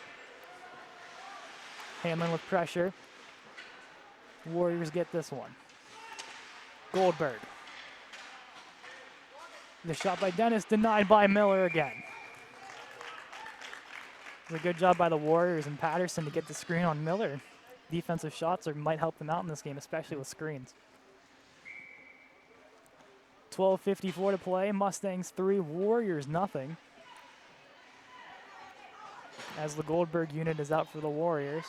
Hanlon with pressure. Warriors get this one. Goldberg. The shot by Dennis, denied by Miller again. It's a good job by the Warriors and Patterson to get the screen on Miller. Defensive shots might help them out in this game, especially with screens. 12:54 to play. Mustangs 3, Warriors nothing. As the Goldberg unit is out for the Warriors.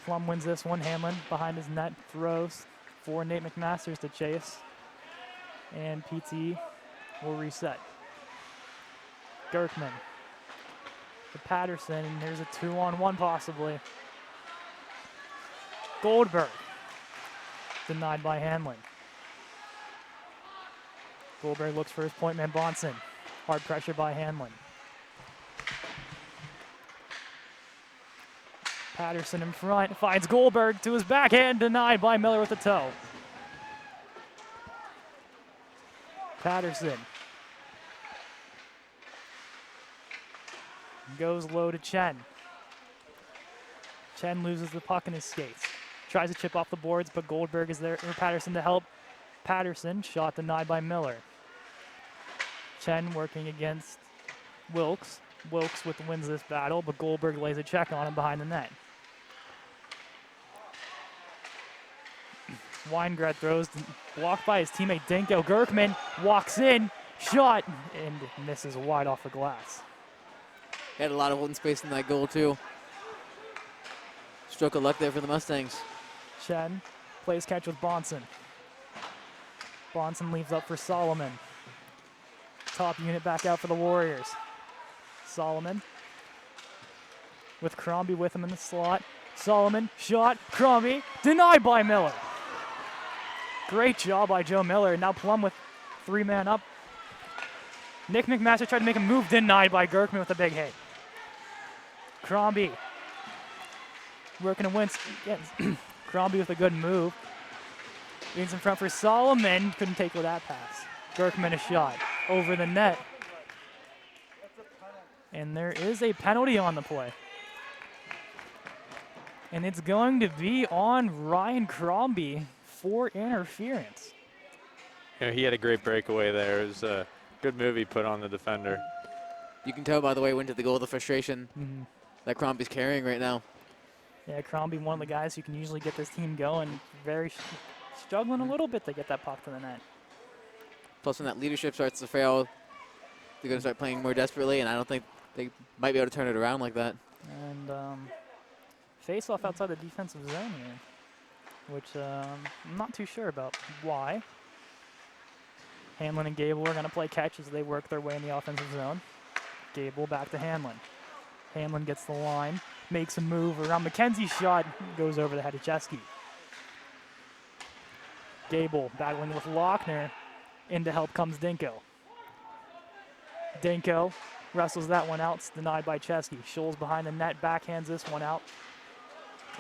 Plum wins this one. Hanlon behind his net, throws for Nate McMasters to chase. And PT will reset. Gerkman to Patterson, and there's a 2-on-1 possibly. Goldberg denied by Hanlon. Goldberg looks for his point man Bonson. Hard pressure by Hanlon. Patterson in front, finds Goldberg to his backhand, denied by Miller with the toe. Patterson goes low to Chen. Chen loses the puck in his skates. Tries to chip off the boards, but Goldberg is there for Patterson to help. Patterson, shot denied by Miller. Chen working against Wilkes. Wilkes wins this battle, but Goldberg lays a check on him behind the net. Weingrad throws, blocked by his teammate Dinko. Gerkman walks in, shot, and misses wide off the glass. He had a lot of open space in that goal, too. Stroke of luck there for the Mustangs. Chen plays catch with Bonson. Bonson leaves up for Solomon. Top unit back out for the Warriors. Solomon with Crombie with him in the slot. Solomon, shot, Crombie, denied by Miller. Great job by Joe Miller. Now Plum with 3-man up. Nick McMaster tried to make a move, denied by Gerkman with a big hit. Crombie working to win. Crombie with a good move. Leans in front for Solomon. Couldn't take with that pass. Gerkman a shot over the net. And there is a penalty on the play. And it's going to be on Ryan Crombie for interference. You know, he had a great breakaway there. It was a good move he put on the defender. You can tell by the way he went to the goal, the frustration that Crombie's carrying right now. Yeah, Crombie, one of the guys who can usually get this team going, very struggling a little bit to get that puck to the net. Plus, when that leadership starts to fail, they're going to start playing more desperately, and I don't think they might be able to turn it around like that. And face-off outside the defensive zone here, which I'm not too sure about why. Hanlon and Gable are going to play catch as they work their way in the offensive zone. Gable back to Hanlon. Hanlon gets the line, makes a move around McKenzie's shot, goes over the head of Chesky. Gable battling with Lochner. In to help comes Dinko. Dinko wrestles that one out. It's denied by Chesky. Scholes behind the net, backhands this one out.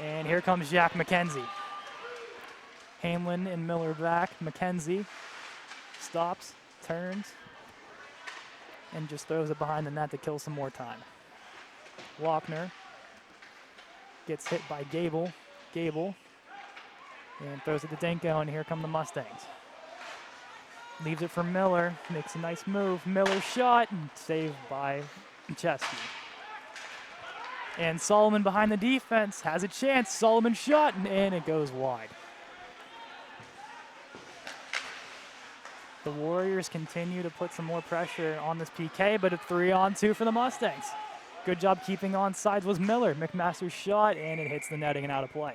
And here comes Jack McKenzie. Hanlon and Miller back. McKenzie stops, turns, and just throws it behind the net to kill some more time. Lochner gets hit by Gable. Gable. And throws it to Dinko, and here come the Mustangs. Leaves it for Miller, makes a nice move. Miller shot, and saved by Chesky. And Solomon behind the defense has a chance. Solomon shot, and it goes wide. The Warriors continue to put some more pressure on this PK, but a 3-on-2 for the Mustangs. Good job keeping on sides was Miller. McMaster's shot, and it hits the netting and out of play.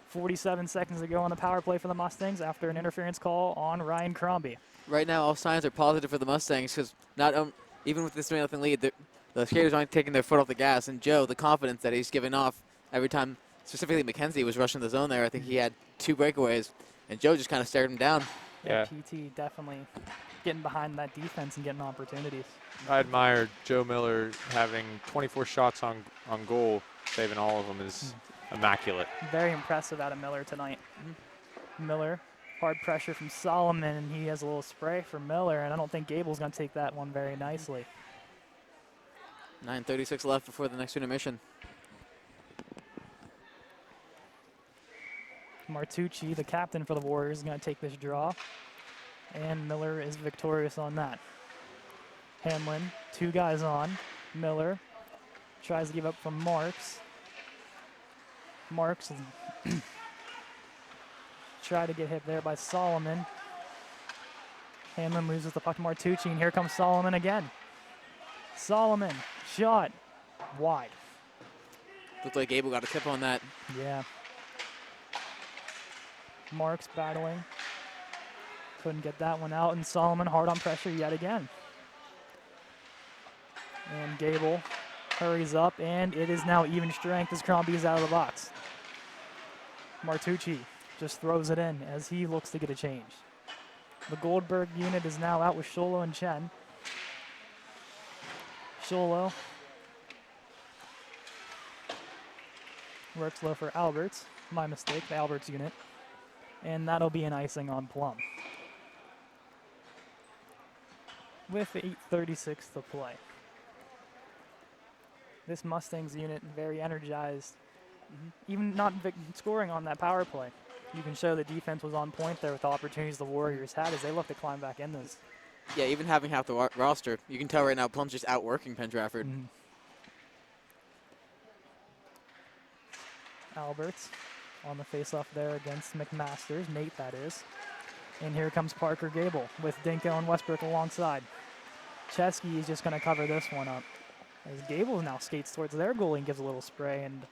47 seconds to go on the power play for the Mustangs after an interference call on Ryan Crombie. Right now, all signs are positive for the Mustangs because even with this 3-0 lead, the skaters aren't taking their foot off the gas. And Joe, the confidence that he's giving off every time, specifically McKenzie was rushing the zone there. I think he had 2 breakaways, and Joe just kind of stared him down. Yeah, PT definitely getting behind that defense and getting opportunities. I admire Joe Miller having 24 shots on goal, saving all of them is immaculate. Very impressive out of Miller tonight. Miller, hard pressure from Solomon, and he has a little spray for Miller, and I don't think Gable's going to take that one very nicely. 9:36 left before the next intermission. Martucci, the captain for the Warriors, is going to take this draw, and Miller is victorious on that. Hanlon, 2 guys on. Miller tries to give up from Marks. Marks try to get hit there by Solomon. Hanlon loses the puck to Martucci, and here comes Solomon again. Solomon, shot, wide. Looked like Gable got a tip on that. Yeah. Marks battling. Couldn't get that one out, and Solomon hard on pressure yet again. And Gable hurries up, and it is now even strength as Crombie is out of the box. Martucci just throws it in as he looks to get a change. The Goldberg unit is now out with Sholo and Chen. Sholo works low for Alberts. My mistake, the Alberts unit. And that'll be an icing on Plum. With 8:36 to play. This Mustangs unit very energized, even not scoring on that power play. You can show the defense was on point there with the opportunities the Warriors had as they look to climb back in this. Yeah, even having half the roster, you can tell right now Plum's just outworking Penn Trafford. Alberts on the faceoff there against McMasters, Nate that is. And here comes Parker Gable with Dinko and Westbrook alongside. Chesky is just going to cover this one up. As Gable now skates towards their goalie and gives a little spray, and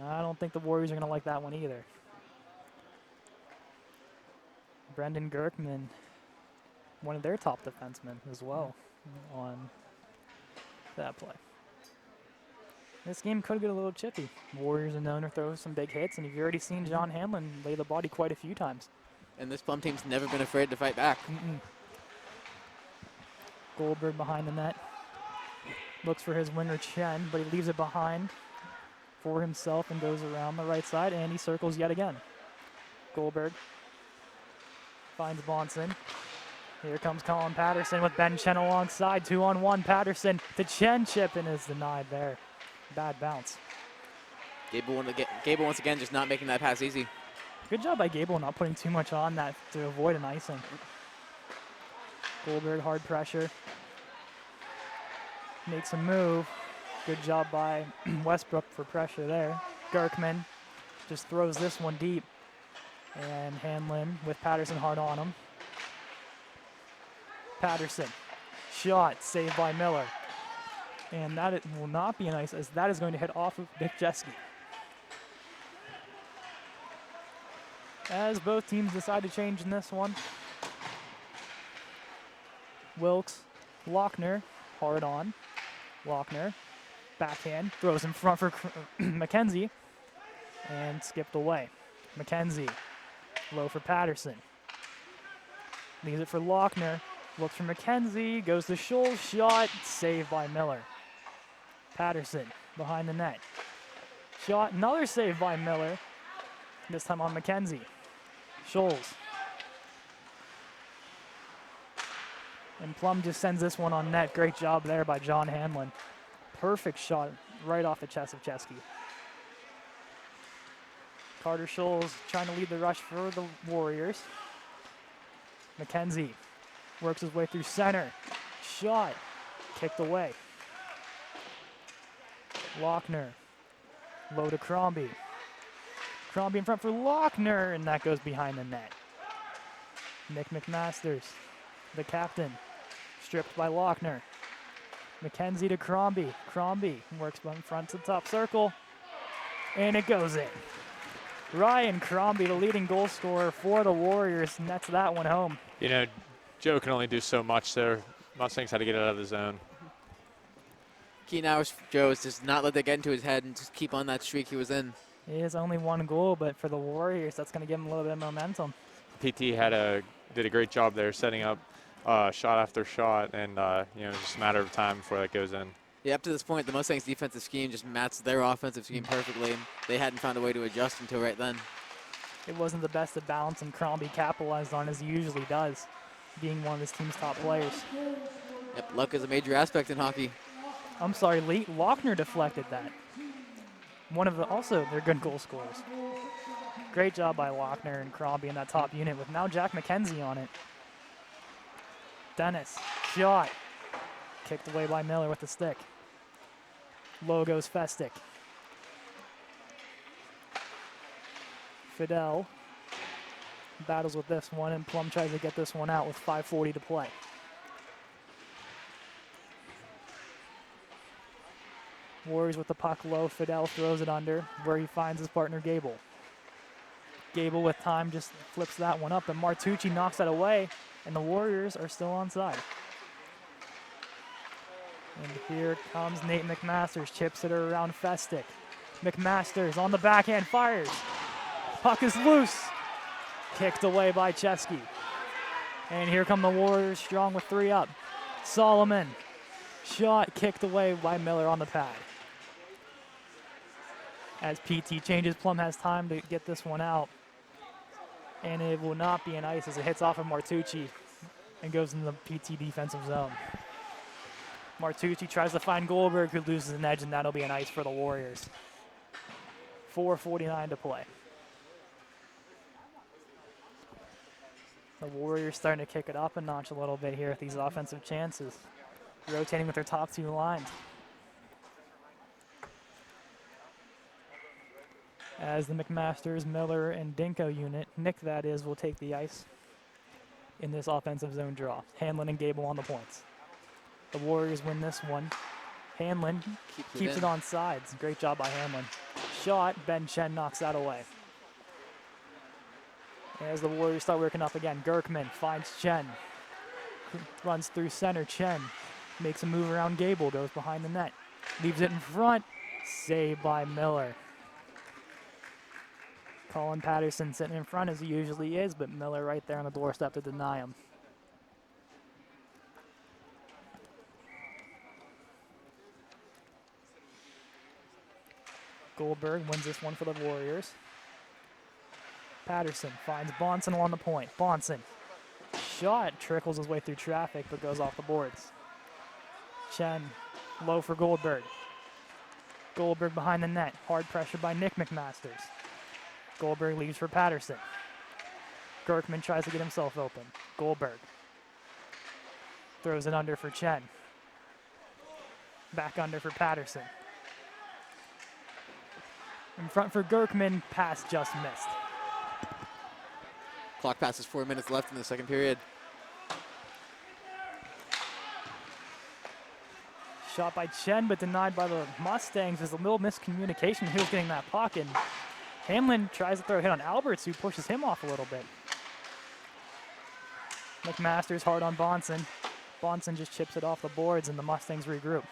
I don't think the Warriors are going to like that one either. Brendan Gerkman, one of their top defensemen as well on that play. This game could get a little chippy. Warriors are known to throw some big hits, and you've already seen John Hanlon lay the body quite a few times. And this Plum team's never been afraid to fight back. Goldberg behind the net. Looks for his winger Chen, but he leaves it behind for himself and goes around the right side, and he circles yet again. Goldberg finds Bonson. Here comes Colin Patterson with Ben Chen alongside. 2-on-1. Patterson to Chen. Chip and is denied there. Bad bounce. Gable once again just not making that pass easy. Good job by Gable not putting too much on that to avoid an icing. Goldberg hard pressure. Makes a move. Good job by Westbrook for pressure there. Gerkman just throws this one deep. And Hanlon with Patterson hard on him. Patterson. Shot saved by Miller. And that will not be nice as that is going to hit off of Nick Jeske. As both teams decide to change in this one. Wilkes, Lochner, hard on. Lochner, backhand, throws in front for McKenzie, and skipped away. McKenzie, low for Patterson. Leaves it for Lochner, looks for McKenzie, goes to Scholl's, shot, saved by Miller. Patterson, behind the net. Shot, another save by Miller, this time on McKenzie. Scholl's. And Plum just sends this one on net. Great job there by John Hanlon. Perfect shot right off the chest of Jeske. Carter Scholl's trying to lead the rush for the Warriors. McKenzie works his way through center. Shot. Kicked away. Lochner. Low to Crombie. Crombie in front for Lochner, and that goes behind the net. Nick McMasters, the captain, stripped by Lochner. McKenzie to Crombie. Crombie works in front to the top circle, and it goes in. Ryan Crombie, the leading goal scorer for the Warriors, nets that one home. You know, Joe can only do so much there. Mustangs had to get it out of the zone. Key now is Joe is just not let that get into his head and just keep on that streak he was in. It is only one goal, but for the Warriors, that's going to give them a little bit of momentum. PT did a great job there, setting up shot after shot, and it's just a matter of time before that goes in. Yeah, up to this point, the Mustangs' defensive scheme just matched their offensive scheme perfectly, and they hadn't found a way to adjust until right then. It wasn't the best of balance, and Crombie capitalized on as he usually does, being one of his team's top players. Yep, luck is a major aspect in hockey. I'm sorry, Lochner deflected that. Also their good goal scorers. Great job by Lochner and Crombie in that top unit with now Jack McKenzie on it. Dennis, shot. Kicked away by Miller with the stick. Low goes Festick. Fidel battles with this one, and Plum tries to get this one out with 5:40 to play. Warriors with the puck low. Fidel throws it under where he finds his partner Gable. Gable with time just flips that one up, and Martucci knocks that away, and the Warriors are still onside. And here comes Nate McMasters, chips it around Festick. McMasters on the backhand, fires. Puck is loose. Kicked away by Jeske. And here come the Warriors strong with 3 up. Solomon, shot kicked away by Miller on the pad. As PT changes, Plum has time to get this one out. And it will not be an ice as it hits off of Martucci and goes into the PT defensive zone. Martucci tries to find Goldberg, who loses an edge, and that'll be an ice for the Warriors. 4:49 to play. The Warriors starting to kick it up a notch a little bit here with these offensive chances. Rotating with their top 2 lines. As the McMasters, Miller, and Dinko unit, Nick that is, will take the ice in this offensive zone draw. Hanlon and Gable on the points. The Warriors win this one. Hanlon keeps it on sides. Great job by Hanlon. Shot, Ben Chen knocks that away. As the Warriors start working up again, Gerkman finds Chen. Runs through center, Chen makes a move around Gable, goes behind the net. Leaves it in front, saved by Miller. Colin Patterson sitting in front as he usually is, but Miller right there on the doorstep to deny him. Goldberg wins this one for the Warriors. Patterson finds Bonson on the point. Bonson, shot trickles his way through traffic but goes off the boards. Chen low for Goldberg. Goldberg behind the net. Hard pressure by Nick McMasters. Goldberg leaves for Patterson. Gerkman tries to get himself open. Goldberg throws it under for Chen. Back under for Patterson. In front for Gerkman, pass just missed. Clock passes 4 minutes left in the second period. Shot by Chen, but denied by the Mustangs. There's a little miscommunication who's getting that puck, and Hamlin tries to throw a hit on Alberts, who pushes him off a little bit. McMasters hard on Bonson. Bonson just chips it off the boards, and the Mustangs regroup.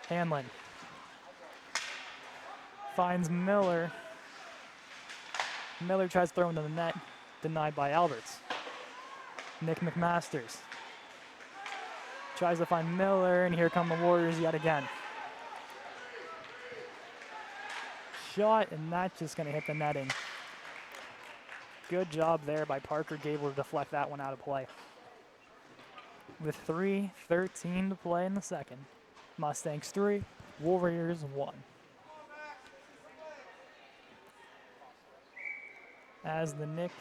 Hamlin finds Miller. Miller tries to throw into the net, denied by Alberts. Nick McMasters tries to find Miller, and here come the Warriors yet again. Shot, and that's just going to hit the netting. Good job there by Parker Gable to deflect that one out of play. With 3:13 to play in the second. Mustangs 3, Warriors 1. As the Max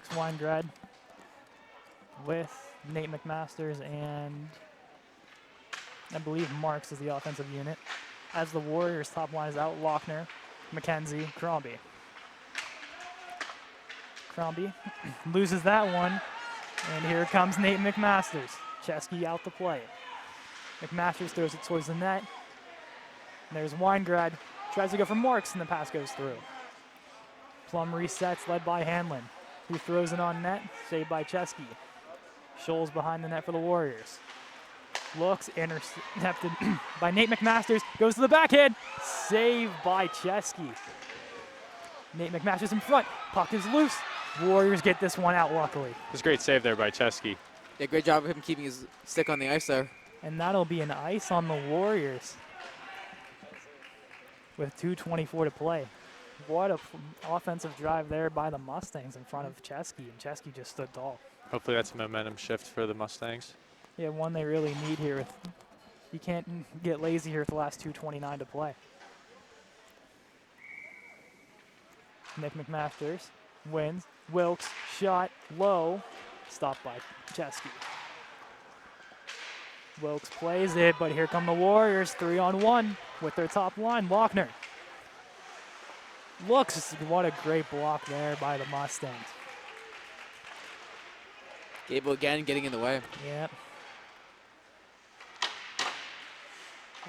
Weingrad with Nate McMasters and I believe Marks is the offensive unit. As the Warriors top line is out, Lochner, McKenzie, Crombie. Crombie loses that one, and here comes Nate McMasters. Chesky out to play it. McMasters throws it towards the net. And there's Weingrad, tries to go for Marks, and the pass goes through. Plum resets, led by Hanlon, who throws it on net, saved by Chesky. Scholes behind the net for the Warriors. Looks, intercepted by Nate McMasters, goes to the backhand, saved by Chesky. Nate McMasters in front, puck is loose. Warriors get this one out luckily. It was a great save there by Chesky. Yeah, great job of him keeping his stick on the ice there. And that'll be an ice on the Warriors with 2:24 to play. What a offensive drive there by the Mustangs in front of Chesky, and Chesky just stood tall. Hopefully that's a momentum shift for the Mustangs. Yeah, one they really need here. You can't get lazy here with the last 2:29 to play. Nick McMasters wins. Wilkes, shot, low, stopped by Chesky. Wilkes plays it, but here come the Warriors, 3-on-1 with their top line. Lochner looks, what a great block there by the Mustangs. Gable again getting in the way. Yep.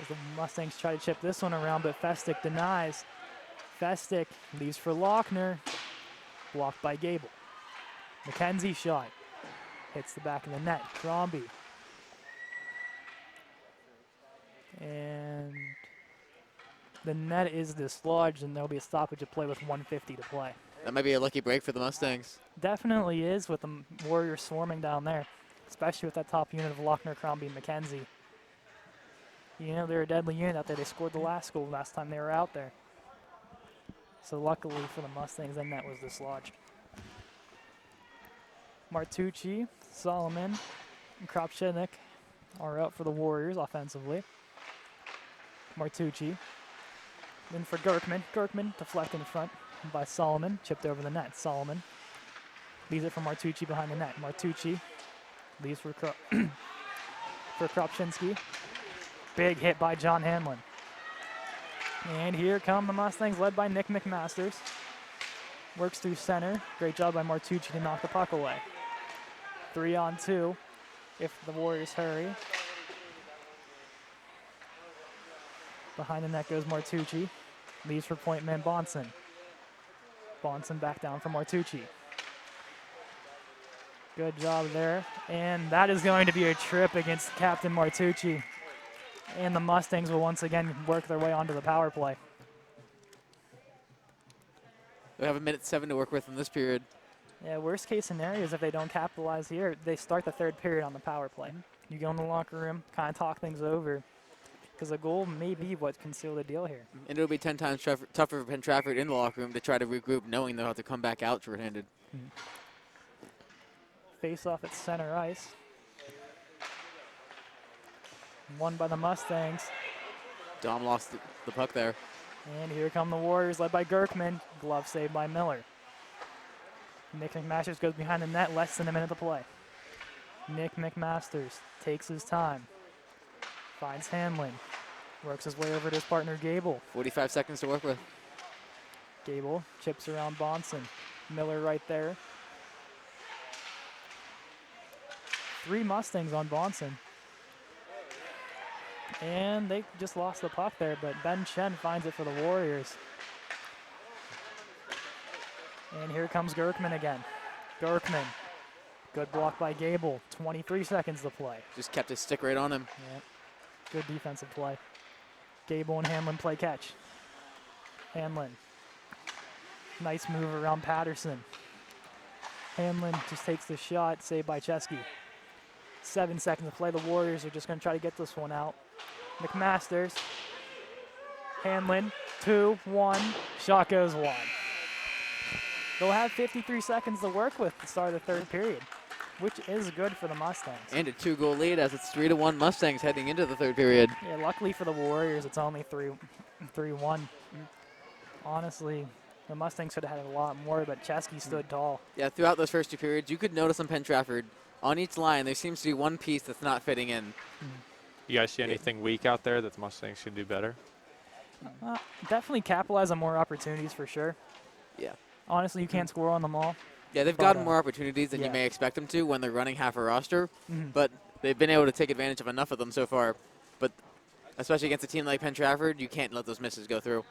As the Mustangs try to chip this one around, but Festick denies. Festick leaves for Lochner, blocked by Gable. McKenzie shot, hits the back of the net. Crombie. And the net is dislodged, and there'll be a stoppage of play with 1:50 to play. That might be a lucky break for the Mustangs. Definitely is, with the Warriors swarming down there, especially with that top unit of Lochner, Crombie, and McKenzie. You know, they're a deadly unit out there. They scored the last goal last time they were out there. So luckily for the Mustangs, that net was dislodged. Martucci, Solomon, and Kropchenik are out for the Warriors offensively. Martucci. Then for Gerkman. Gerkman deflected in front by Solomon. Chipped over the net. Solomon leaves it for Martucci behind the net. Martucci leaves for Kropczynski. Big hit by John Hanlon. And here come the Mustangs, led by Nick McMasters. Works through center. Great job by Martucci to knock the puck away. 3-on-2 if the Warriors hurry. Behind the net goes Martucci. Leaves for point man Bonson. Bonson back down for Martucci. Good job there. And that is going to be a trip against Captain Martucci. And the Mustangs will once again work their way onto the power play. We have 1:07 to work with in this period. Yeah, worst case scenario is if they don't capitalize here, they start the third period on the power play. You go in the locker room, kind of talk things over, because a goal may be what can seal the deal here. And it'll be 10 times tougher for Penn Trafford in the locker room to try to regroup, knowing they'll have to come back out short-handed. face off at center ice. Won by the Mustangs. Dom lost the puck there. And here come the Warriors, led by Gerkman. Glove saved by Miller. Nick McMasters goes behind the net, less than a minute to play. Nick McMasters takes his time. Finds Hanlon. Works his way over to his partner, Gable. 45 seconds to work with. Gable chips around Bonson. Miller right there. 3 Mustangs on Bonson. And they just lost the puck there, but Ben Chen finds it for the Warriors. And here comes Gerkman again. Gerkman. Good block by Gable. 23 seconds to play. Just kept his stick right on him. Yeah. Good defensive play. Gable and Hanlon play catch. Hanlon. Nice move around Patterson. Hanlon just takes the shot, saved by Chesky. 7 seconds to play. The Warriors are just going to try to get this one out. McMasters. Hanlon. 2-1. Shot goes 1. They'll have 53 seconds to work with to start the third period, which is good for the Mustangs. And a 2-goal lead as it's 3-1 Mustangs heading into the third period. Yeah, luckily for the Warriors, it's only 3-1. Honestly, the Mustangs could have had a lot more, but Chesky stood tall. Yeah, throughout those first 2 periods, you could notice on Penn Trafford, on each line, there seems to be one piece that's not fitting in. You guys see anything weak out there that the Mustangs should do better? Definitely capitalize on more opportunities for sure. Yeah. Honestly, you can't score on them all. Yeah, they've But, gotten more opportunities than you yeah. may expect them to when they're running half a roster, Mhm. but they've been able to take advantage of enough of them so far. But especially against a team like Penn Trafford, you can't let those misses go through.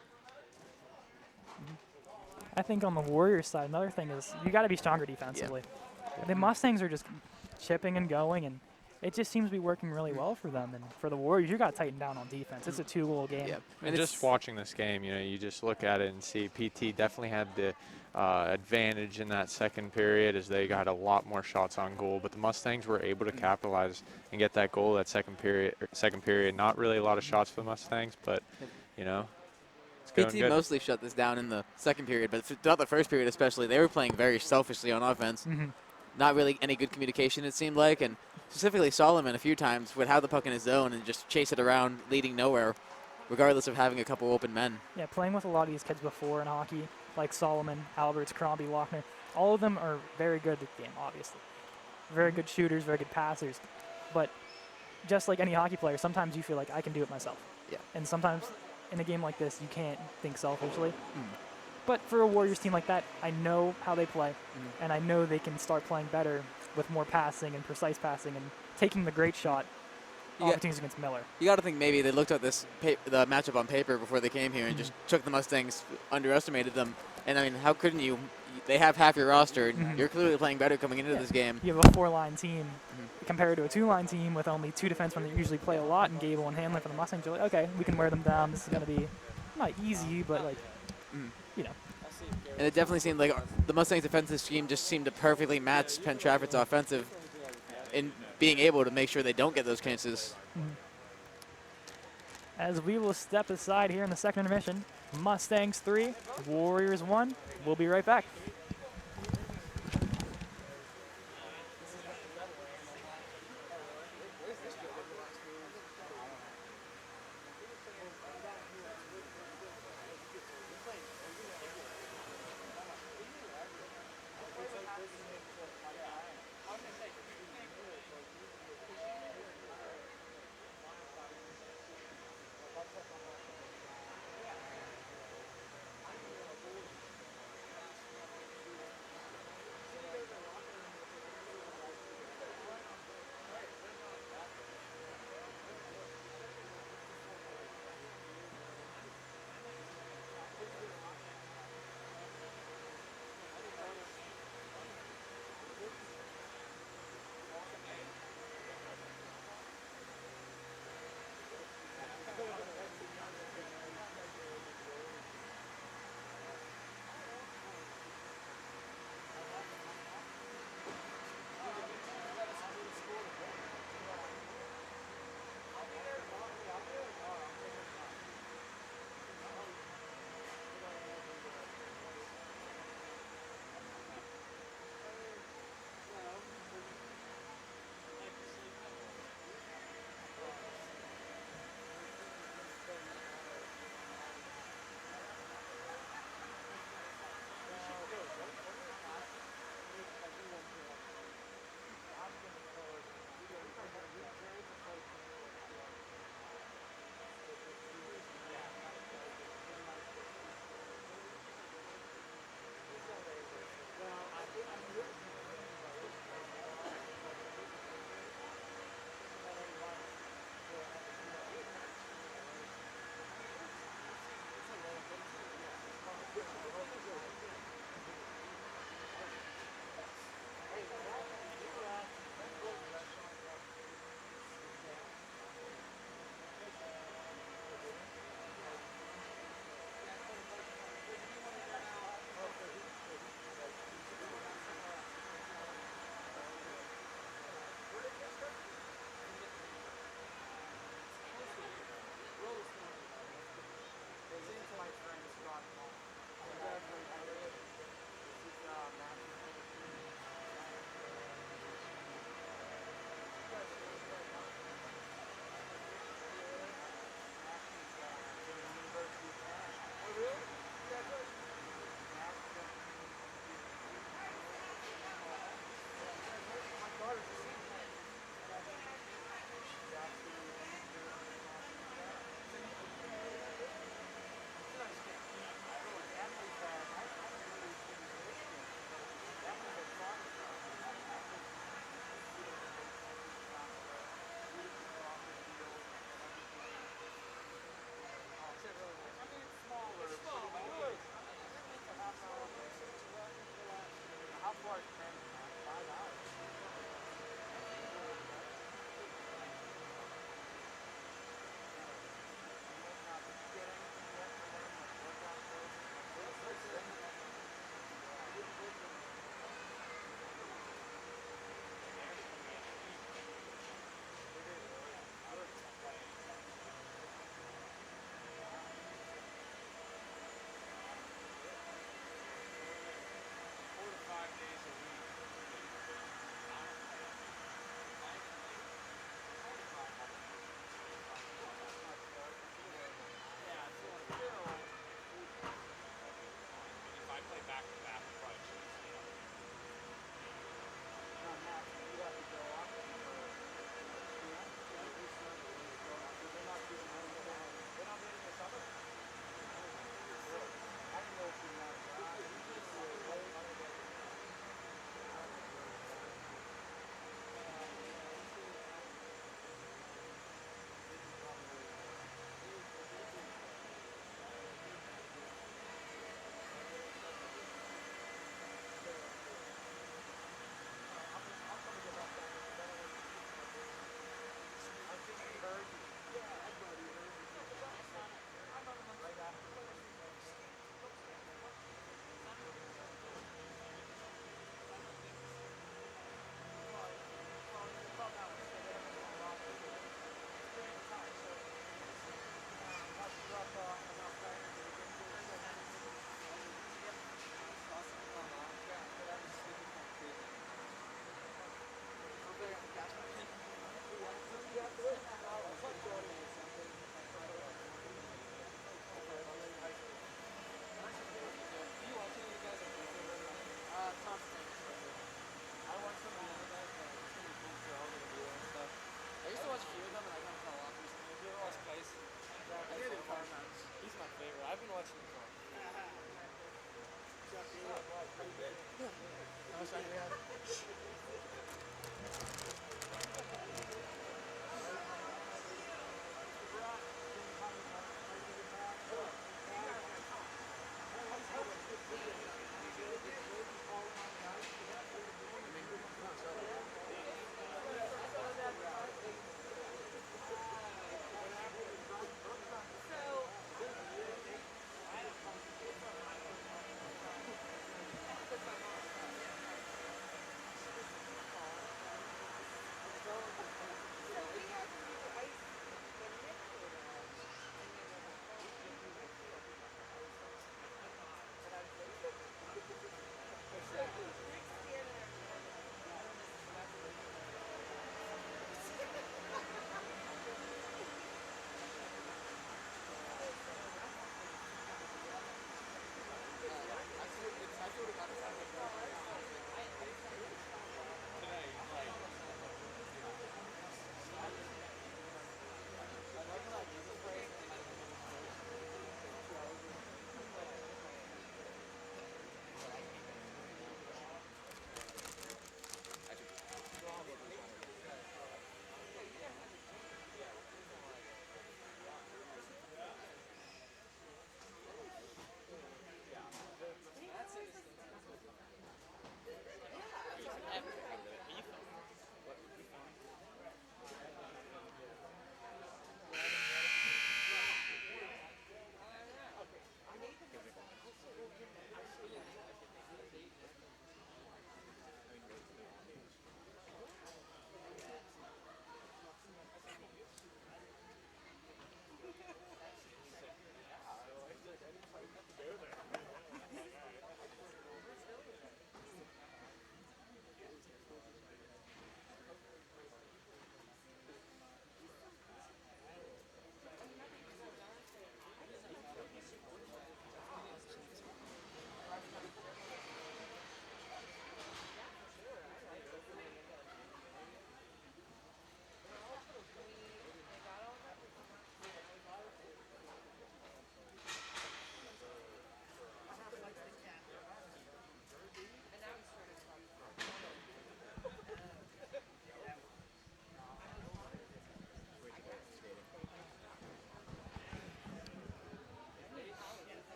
I think on the Warriors side, another thing is you got to be stronger defensively. The Mustangs are just chipping and going, and it just seems to be working really well for them. And for the Warriors, you got to tighten down on defense. It's a 2-goal game. Yeah. And just watching this game, you know, you just look at it and see PT definitely had the advantage in that second period as they got a lot more shots on goal. But the Mustangs were able to capitalize and get that goal that second period. Not really a lot of shots for the Mustangs, but, you know, it's going PT good. mostly shut this down in the second period, but throughout the first period especially, they were playing very selfishly on offense. Not really any good communication, it seemed like, and specifically Solomon a few times would have the puck in his zone and just chase it around, leading nowhere, regardless of having a couple open men. Yeah, playing with a lot of these kids before in hockey, like Solomon, Alberts, Crombie, Lochner, all of them are very good at the game, obviously. Very good shooters, very good passers. But just like any hockey player, sometimes you feel like I can do it myself. Yeah. And sometimes in a game like this, you can't think selfishly. But for a Warriors team like that, I know how they play, and I know they can start playing better with more passing and precise passing and taking the great shot opportunities against Miller. You got to think maybe they looked at this the matchup on paper before they came here and just took the Mustangs, underestimated them. And I mean, how couldn't you? They have half your roster, and you're clearly playing better coming into this game. You have a 4-line team compared to a 2-line team with only 2 defensemen that usually play a lot in Gable and Hanlon for the Mustangs. You're like, okay, we can wear them down. This is going to be not easy, but like, you know. And it definitely seemed like the Mustangs' defensive scheme just seemed to perfectly match Penn Trafford's offensive in being able to make sure they don't get those chances. As we will step aside here in the second intermission, Mustangs 3, Warriors 1. We'll be right back.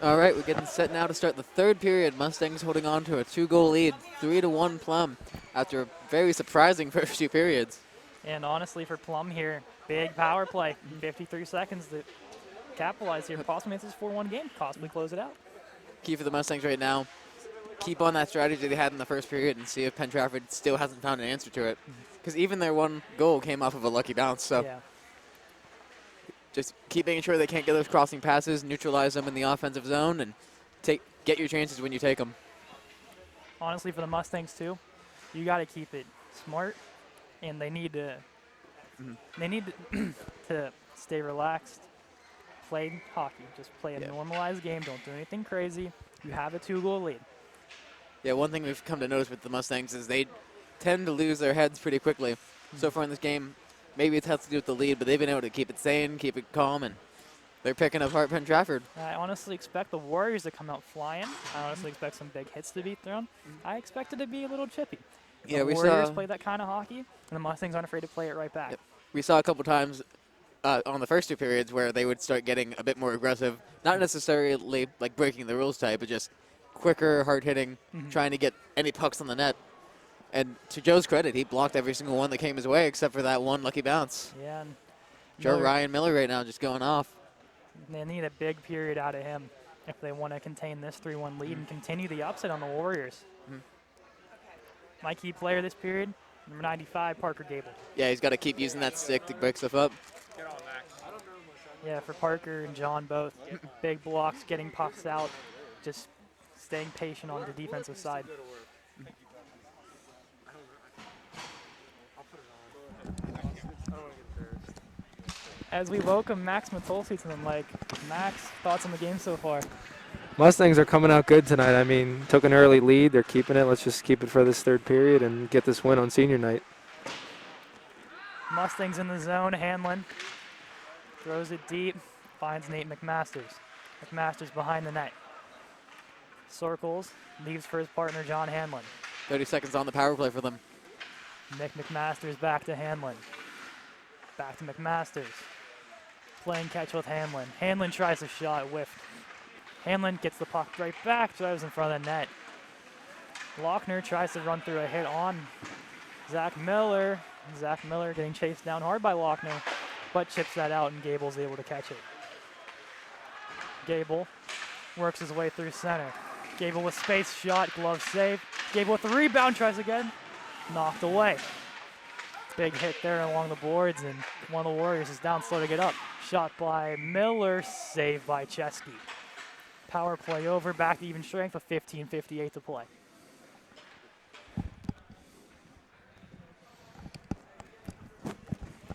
All right, we're getting set now to start the third period. Mustangs holding on to a 2-goal lead, 3-1 Plum, after a very surprising first two periods. And honestly, for Plum here, big power play, 53 seconds to capitalize here. Possibly makes this 4-1 game, possibly close it out. Key for the Mustangs right now, keep on that strategy they had in the first period and see if Penn Trafford still hasn't found an answer to it. Because even their one goal came off of a lucky bounce, so Yeah. just keep making sure they can't get those crossing passes, neutralize them in the offensive zone, and get your chances when you take them. Honestly, for the Mustangs too, you got to keep it smart, and they need to to stay relaxed, play hockey, just play a normalized game. Don't do anything crazy. You have a 2-goal lead. Yeah, one thing we've come to notice with the Mustangs is they tend to lose their heads pretty quickly. So far in this game, maybe it has to do with the lead, but they've been able to keep it sane, keep it calm, and they're picking apart Penn Trafford. I honestly expect the Warriors to come out flying. I honestly expect some big hits to be thrown. I expect it to be a little chippy. Yeah, the we Warriors saw play that kind of hockey, and the Mustangs aren't afraid to play it right back. Yep. We saw a couple times on the first two periods where they would start getting a bit more aggressive, not necessarily like breaking the rules type, but just quicker, hard-hitting, trying to get any pucks on the net. And to Joe's credit, he blocked every single one that came his way except for that one lucky bounce. Yeah. And Ryan Miller right now just going off. they need a big period out of him if they want to contain this 3-1 lead and continue the upset on the Warriors. My key player this period, number 95, Parker Gable. Yeah, he's got to keep using that stick to break stuff up. Yeah, for Parker and John both. Big blocks, getting pucks out, just staying patient on the defensive side. As we welcome Max Matolsi to the mic. Max, thoughts on the game so far? Mustangs are coming out good tonight. I mean, took an early lead. They're keeping it. Let's just keep it for this third period and get this win on senior night. Mustangs in the zone. Hanlon throws it deep. Finds Nate McMasters. McMasters behind the net. Circles. Leaves for his partner, John Hanlon. 30 seconds on the power play for them. Nick McMasters back to Hanlon. Back to McMasters. Playing catch with Hanlon. Hanlon tries a shot, whiffed. Hanlon gets the puck right back, drives in front of the net. Lochner tries to run through a hit on Zach Miller. Zach Miller getting chased down hard by Lochner, but chips that out, and Gable's able to catch it. Gable works his way through center. Gable with space, shot, glove save. Gable with the rebound, tries again. Knocked away. Big hit there along the boards, and one of the Warriors is down slow to get up. Shot by Miller, saved by Chesky. Power play over, back to even strength with 15:58 to play.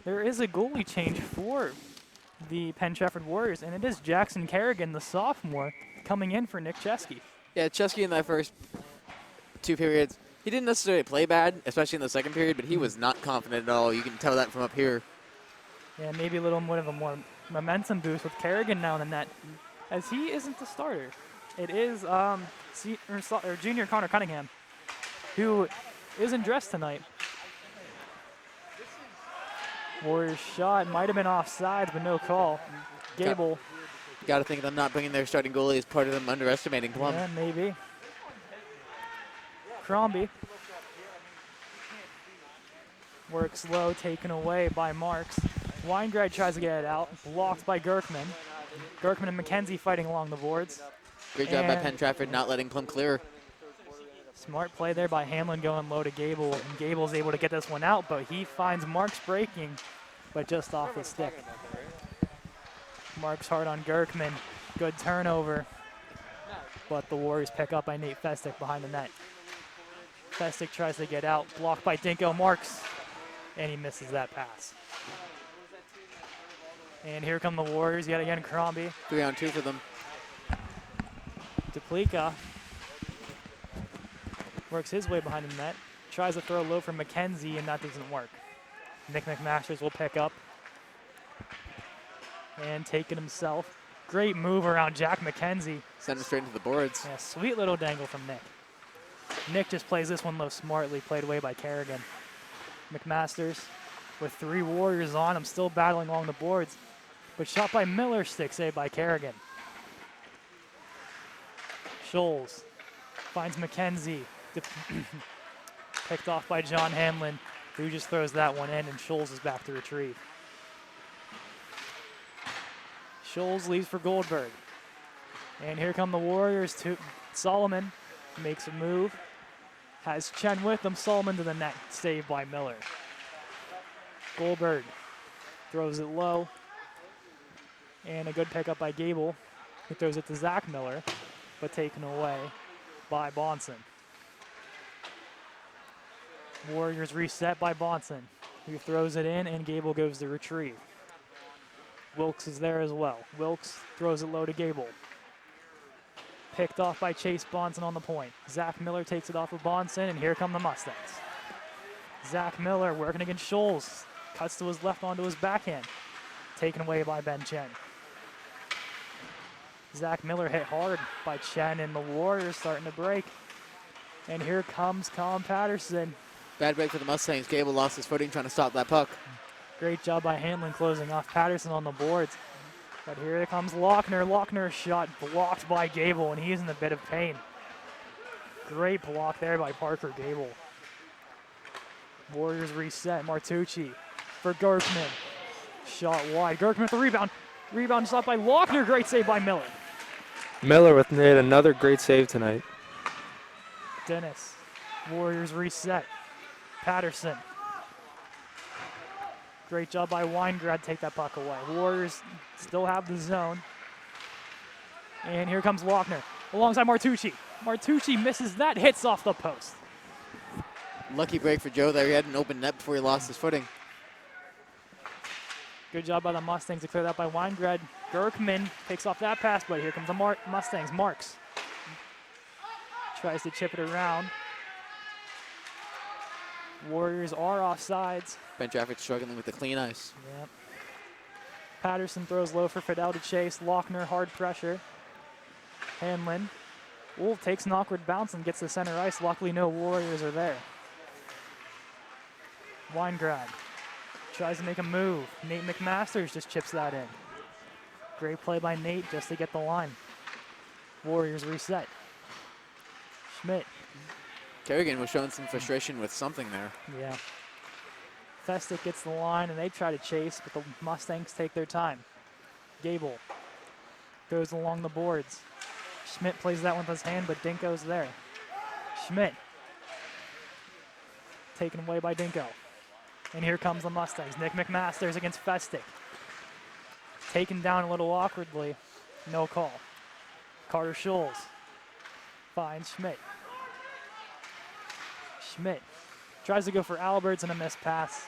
There is a goalie change for the Penn Trafford Warriors, and it is Jackson Kerrigan, the sophomore, coming in for Nick Chesky. Yeah, Chesky in that first two periods, he didn't necessarily play bad, especially in the second period, but he was not confident at all. You can tell that from up here. Yeah, maybe a little more of a more momentum boost with Kerrigan now in the net, as he isn't the starter. It is junior Connor Cunningham, who isn't dressed tonight. Warriors shot, might have been offsides, but no call. Gable. Got to think them not bringing their starting goalie is part of them underestimating Plum. Yeah, maybe. Crombie. Works low, taken away by Marks. Weingrad tries to get it out, blocked by Gerkman. Gerkman and McKenzie fighting along the boards. Great job by Penn Trafford not letting Plum clear. Smart play there by Hanlon going low to Gable, and Gable's able to get this one out, but he finds Marks breaking, but just off his stick. Marks hard on Gerkman, good turnover, but the Warriors pick up by Nate Festick behind the net. Festick tries to get out, blocked by Dinko Marks, and he misses that pass. And here come the Warriors yet again, Crombie. 3-on-2 for them. Duplica works his way behind the net, tries to throw low for McKenzie, and that doesn't work. Nick McMasters will pick up and take it himself. Great move around Jack McKenzie. Send him straight into the boards. Yeah, sweet little dangle from Nick. Nick just plays this one low smartly, played away by Kerrigan. McMasters with 3 Warriors on him, still battling along the boards, but shot by Miller, stick saved by Kerrigan. Scholes finds McKenzie. Picked off by John Hanlon, who just throws that one in, and Scholes is back to retrieve. Scholes leaves for Goldberg. And here come the Warriors. Solomon makes a move. Has Chen with him. Solomon to the net. Saved by Miller. Goldberg throws it low. And a good pickup by Gable, who throws it to Zach Miller, but taken away by Bonson. Warriors reset by Bonson, who throws it in, and Gable goes to retrieve. Wilkes is there as well. Wilkes throws it low to Gable. Picked off by Chase Bonson on the point. Zach Miller takes it off of Bonson, and here come the Mustangs. Zach Miller working against Scholes. Cuts to his left onto his backhand. Taken away by Ben Chen. Zach Miller hit hard by Chen, and the Warriors starting to break. And here comes Colin Patterson. Bad break for the Mustangs. Gable lost his footing trying to stop that puck. Great job by Hanlon closing off Patterson on the boards. But here comes Lochner. Lochner's shot blocked by Gable, and he's in a bit of pain. Great block there by Parker Gable. Warriors reset. Martucci for Gerkman. Shot wide. Gerkman with the rebound. Rebound shot by Lochner. Great save by Miller. Miller with another great save tonight. Dennis. Warriors reset. Patterson. Great job by Weingrad. Take that puck away. Warriors still have the zone. And here comes Lochner alongside Martucci. Martucci misses that. Hits off the post. Lucky break for Joe there. He had an open net before he lost his footing. Good job by the Mustangs to clear that by Weingrad. Gerkman takes off that pass, but here comes the Mustangs. Marks tries to chip it around. Warriors are offsides. Penn Trafford struggling with the clean ice. Yep. Patterson throws low for Fidel to chase. Lochner hard pressure. Hanlon. Wolf takes an awkward bounce and gets to center ice. Luckily no Warriors are there. Weingrad tries to make a move. Nate McMasters just chips that in. Great play by Nate just to get the line. Warriors reset. Schmidt. Kerrigan was showing some frustration with something there. Yeah. Festick gets the line and they try to chase, but the Mustangs take their time. Gable goes along the boards. Schmidt plays that one with his hand, but Dinko's there. Schmidt taken away by Dinko. And here comes the Mustangs. Nick McMasters against Festick. Taken down a little awkwardly. No call. Carter Scholes finds Schmidt. Schmidt tries to go for Alberts and a missed pass.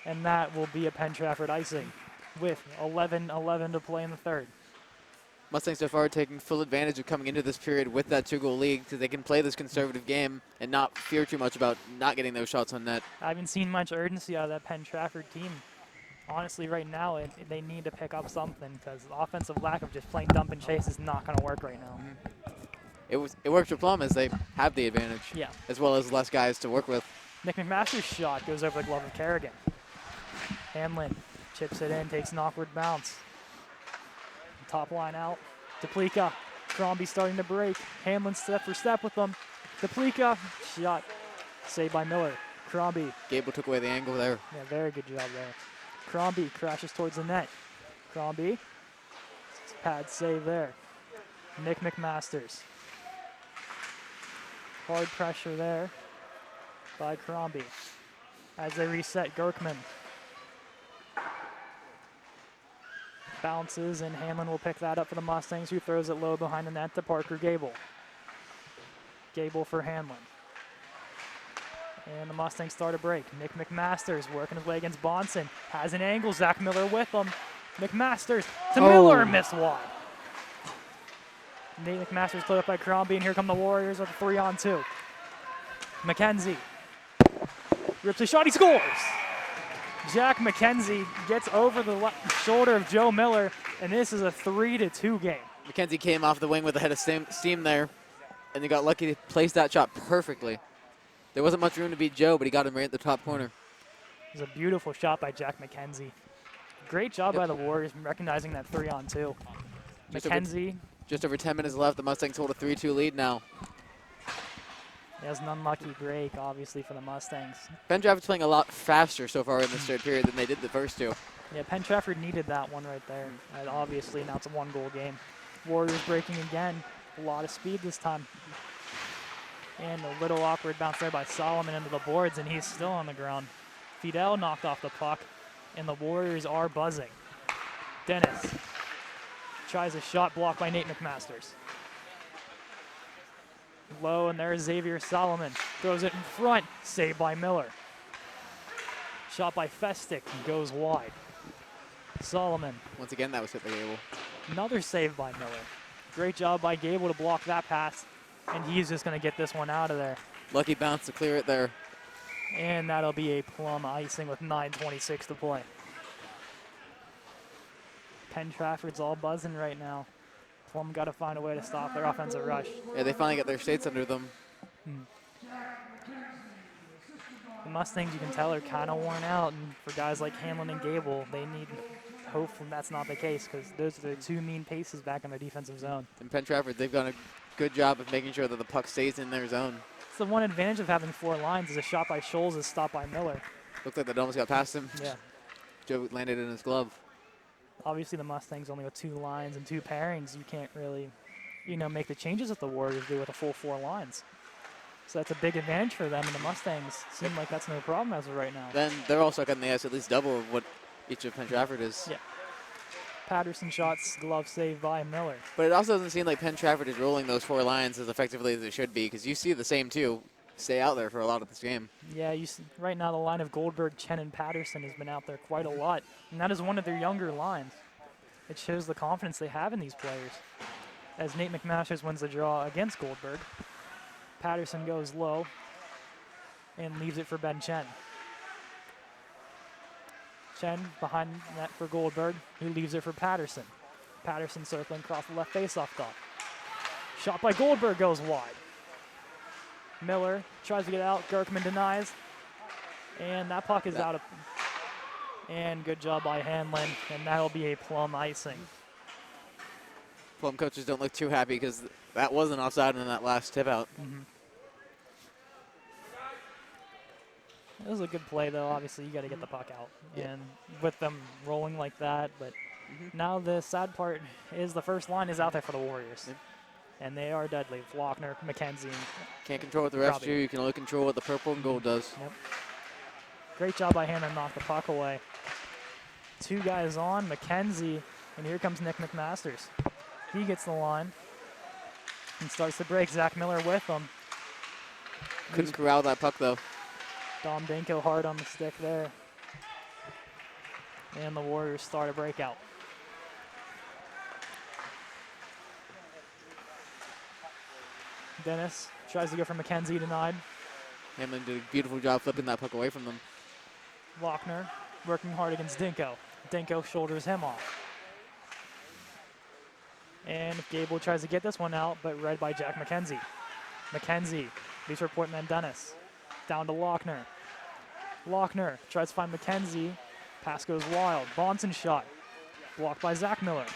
And that will be a Penn Trafford icing with 11:11 to play in the third. Mustangs so far taking full advantage of coming into this period with that 2-goal lead because they can play this conservative game and not fear too much about not getting those shots on net. I haven't seen much urgency out of that Penn Trafford team. Honestly, right now, they need to pick up something because the offensive lack of just playing dump and chase is not going to work right now. It works for Plum as they have the advantage. Yeah. As well as less guys to work with. Nick McMaster's shot goes over the glove of Kerrigan. Hamlin chips it in, takes an awkward bounce. Top line out. Duplica. Crombie starting to break. Hamlin step for step with them. Duplica. Shot. Saved by Miller. Crombie. Gable took away the angle there. Yeah, very good job there. Crombie crashes towards the net. Crombie. Pad save there. Nick McMasters. Hard pressure there by Crombie. As they reset, Gerkman bounces, and Hamlin will pick that up for the Mustangs, who throws it low behind the net to Parker Gable. Gable for Hamlin. And the Mustangs start a break. Nick McMasters working his way against Bonson. Has an angle. Zach Miller with him. McMasters to Miller, missed wide. Nate McMasters put up by Crombie, and here come the Warriors with a 3-on-2. McKenzie rips a shot. He scores! Jack McKenzie gets over the shoulder of Joe Miller, and this is a 3-2 game. McKenzie came off the wing with a head of steam there, and they got lucky to place that shot perfectly. There wasn't much room to beat Joe, but he got him right at the top corner. It was a beautiful shot by Jack McKenzie. Great job by the Warriors recognizing that 3-on-2. McKenzie. Just over 10 minutes left. The Mustangs hold a 3-2 lead now. It was an unlucky break, obviously, for the Mustangs. Penn Trafford's playing a lot faster so far in this third period than they did the first two. Yeah, Penn Trafford needed that one right there. And obviously, now it's a one-goal game. Warriors breaking again. A lot of speed this time. And a little awkward bounce there by Solomon into the boards, and he's still on the ground. Fidel knocked off the puck, and the Warriors are buzzing. Dennis tries a shot blocked by Nate McMasters. Low, and there's Xavier Solomon. Throws it in front, saved by Miller. Shot by Festick, goes wide. Solomon. Once again, that was hit by Gable. Another save by Miller. Great job by Gable to block that pass, and he's just going to get this one out of there. Lucky bounce to clear it there. And that'll be a Plum icing with 9:26 to play. Penn Trafford's all buzzing right now. Plum got to find a way to stop their offensive rush. Yeah, they finally got their skates under them. The Mustangs, you can tell, are kind of worn out, and for guys like Hamlin and Gable, they need. Hopefully that's not the case, because those are their two mean paces back in their defensive zone. And Penn Trafford, they've done a good job of making sure that the puck stays in their zone. It's the one advantage of having 4 lines is a shot by Scholes is stopped by Miller. Looked like that almost got past him. Yeah. Joe landed in his glove. Obviously, the Mustangs only with 2 lines and 2 pairings. You can't really, make the changes that the Warriors do with a full 4 lines. So that's a big advantage for them, and the Mustangs seem like that's no problem as of right now. Then they're also getting the ice at least double of what each of Penn Trafford is. Yeah. Patterson shots, glove save by Miller. But it also doesn't seem like Penn Trafford is rolling those 4 lines as effectively as they should be, because you see the same 2 stay out there for a lot of this game. Yeah, you see, right now the line of Goldberg, Chen, and Patterson has been out there quite a lot, and that is one of their younger lines. It shows the confidence they have in these players. As Nate McMasters wins the draw against Goldberg, Patterson goes low and leaves it for Ben Chen. Chen behind net for Goldberg, who leaves it for Patterson. Patterson circling across the left faceoff dot. Shot by Goldberg goes wide. Miller tries to get out. Gerkman denies. And that puck is out of. And good job by Hanlon. And that'll be a Plum icing. Plum coaches don't look too happy because that wasn't offside in that last tip out. It was a good play, though. Obviously, you got to get the puck out. Yeah. And with them rolling like that. But now the sad part is the first line is out there for the Warriors. And they are deadly. Lochner, McKenzie. Can't control what the refs do. You can only control what the purple and gold does. Yep. Great job by Hannah to knock the puck away. 2 guys on, McKenzie, and here comes Nick McMasters. He gets the line and starts to break. Zach Miller with him. Couldn't corral that puck, though. Dom Danko hard on the stick there. And the Warriors start a breakout. Dennis tries to go for McKenzie, denied. Hamlin did a beautiful job flipping that puck away from them. Lochner working hard against Dinko. Dinko shoulders him off. And Gable tries to get this one out, but read by Jack McKenzie. McKenzie leaves for Portman Dennis. Down to Lochner. Lochner tries to find McKenzie. Pass goes wild. Bonson shot. Blocked by Zach Miller.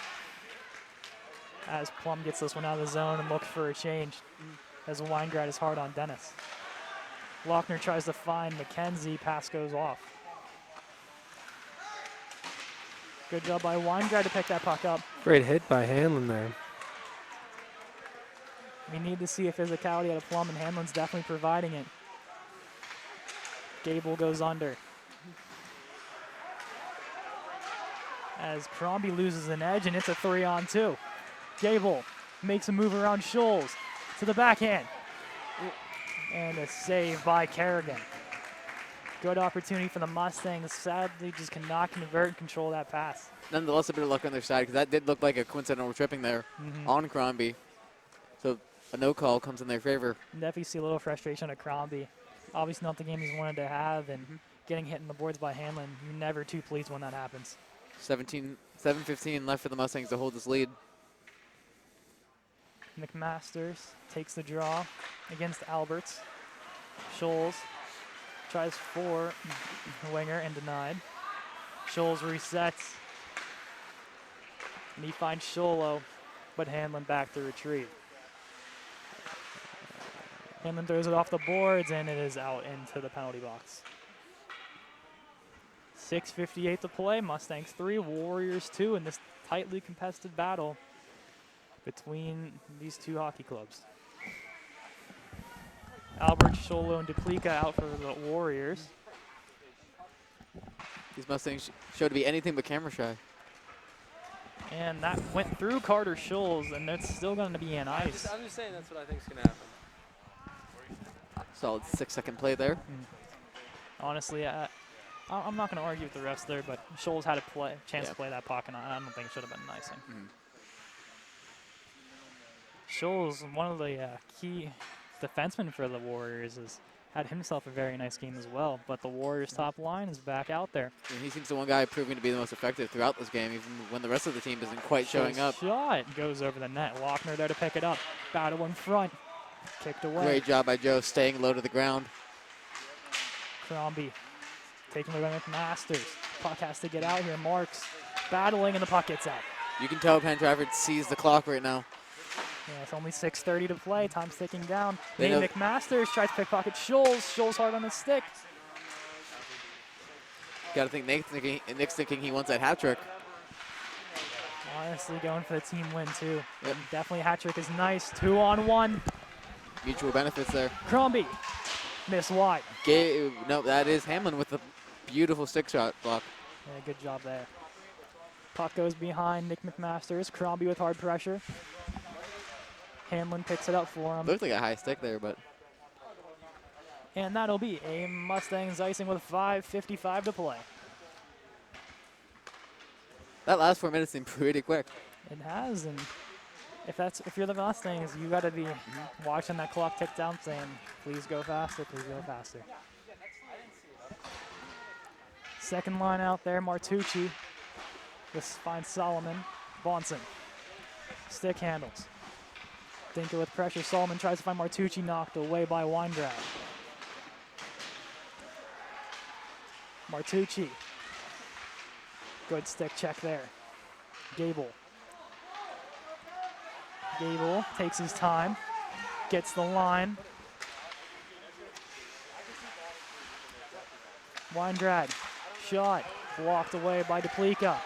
As Plum gets this one out of the zone and looks for a change, as Weingrad is hard on Dennis. Lochner tries to find McKenzie. Pass goes off. Good job by Weingrad to pick that puck up. Great hit by Hanlon there. We need to see a physicality out of Plum, and Hanlon's definitely providing it. Gable goes under. As Crombie loses an edge, and it's a 3-on-2. Gable makes a move around Scholes to the backhand. And a save by Kerrigan. Good opportunity for the Mustangs. Sadly, just cannot convert and control that pass. Nonetheless, a bit of luck on their side because that did look like a coincidental tripping there on Crombie. So a no call comes in their favor. Definitely see a little frustration at Crombie. Obviously not the game he's wanted to have, and getting hit in the boards by Hanlon, you're never too pleased when that happens. 7:15 left for the Mustangs to hold this lead. McMasters takes the draw against Alberts. Scholes tries for the winger and denied. Scholes resets. And he finds Sholo, but Hanlon back to retrieve. Hanlon throws it off the boards, and it is out into the penalty box. 6:58 to play. Mustangs 3, Warriors 2 in this tightly contested battle between these 2 hockey clubs. Albert, Sholo, and Duplica out for the Warriors. These Mustangs show to be anything but camera shy. And that went through Carter Scholes, and it's still going to be an ice. I'm just saying that's what I think is going to happen. Solid 6-second play there. Honestly, I'm not going to argue with the refs there, but Scholes had a chance to play that puck, and I don't think it should have been an icing. Scholes, one of the key defensemen for the Warriors, has had himself a very nice game as well, but the Warriors' top line is back out there. And he seems the one guy proving to be the most effective throughout this game, even when the rest of the team isn't quite showing up. Shot goes over the net. Lochner there to pick it up. Battle in front. Kicked away. Great job by Joe staying low to the ground. Crombie taking away by McMasters. Puck has to get out here. Marks battling and the puck gets out. You can tell Penn Trafford sees the clock right now. Yeah, it's only 6:30 to play. Time's ticking down. They Nate know- McMasters tries to pickpocket Scholes. Scholes hard on the stick. Got to think Nick's thinking he wants that hat trick. Honestly, going for the team win, too. Yep. Definitely a hat trick is nice. 2-on-1. Mutual benefits there. Crombie. Miss wide. No, that is Hamlin with the beautiful stick shot block. Yeah, good job there. Puck goes behind Nick McMasters. Crombie with hard pressure. Hamlin picks it up for him. Looked like a high stick there, but And that'll be a Mustangs icing with 5:55 to play. that last 4 minutes seemed pretty quick. It has, and if you're the Mustangs, you got to be watching that clock tick down, saying, "Please go faster, please go faster." Second line out there, Martucci. This finds Solomon. Bonson. Stick handles. Dinker with pressure. Solomon tries to find Martucci, knocked away by Weingrab. Martucci. Good stick check there. Gable. Gable takes his time, gets the line. Weingrad, shot, blocked away by Duplica.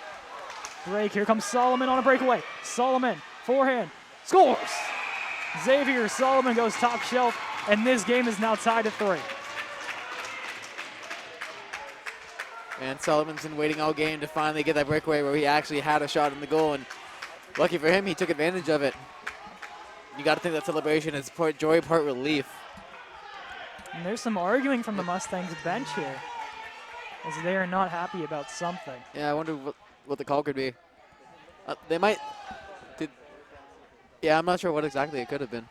Break, here comes Solomon on a breakaway. Solomon, forehand, scores! Xavier Solomon goes top shelf, and this game is now tied at 3. And Solomon's been waiting all game to finally get that breakaway where he actually had a shot in the goal, and lucky for him, he took advantage of it. You got to think that celebration is part joy, part relief. And there's some arguing from the Mustangs bench here, as they are not happy about something. Yeah, I wonder what the call could be. They might. Yeah, I'm not sure what exactly it could have been.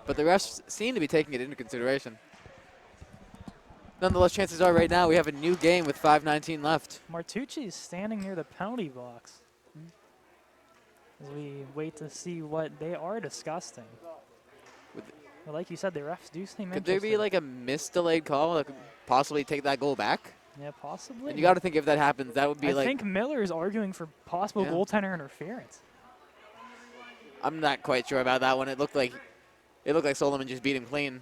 But the refs seem to be taking it into consideration. Nonetheless, chances are right now we have a new game with 5:19 left. Martucci is standing near the penalty box as we wait to see what they are discussing. But like you said, the refs do seem Could there be interested. like a missed delayed call that could possibly take that goal back? Yeah, possibly. And you got to think if that happens, that would be I like. think Miller is arguing for possible Yeah. goaltender interference. I'm not quite sure about that one. It looked like Solomon just beat him clean.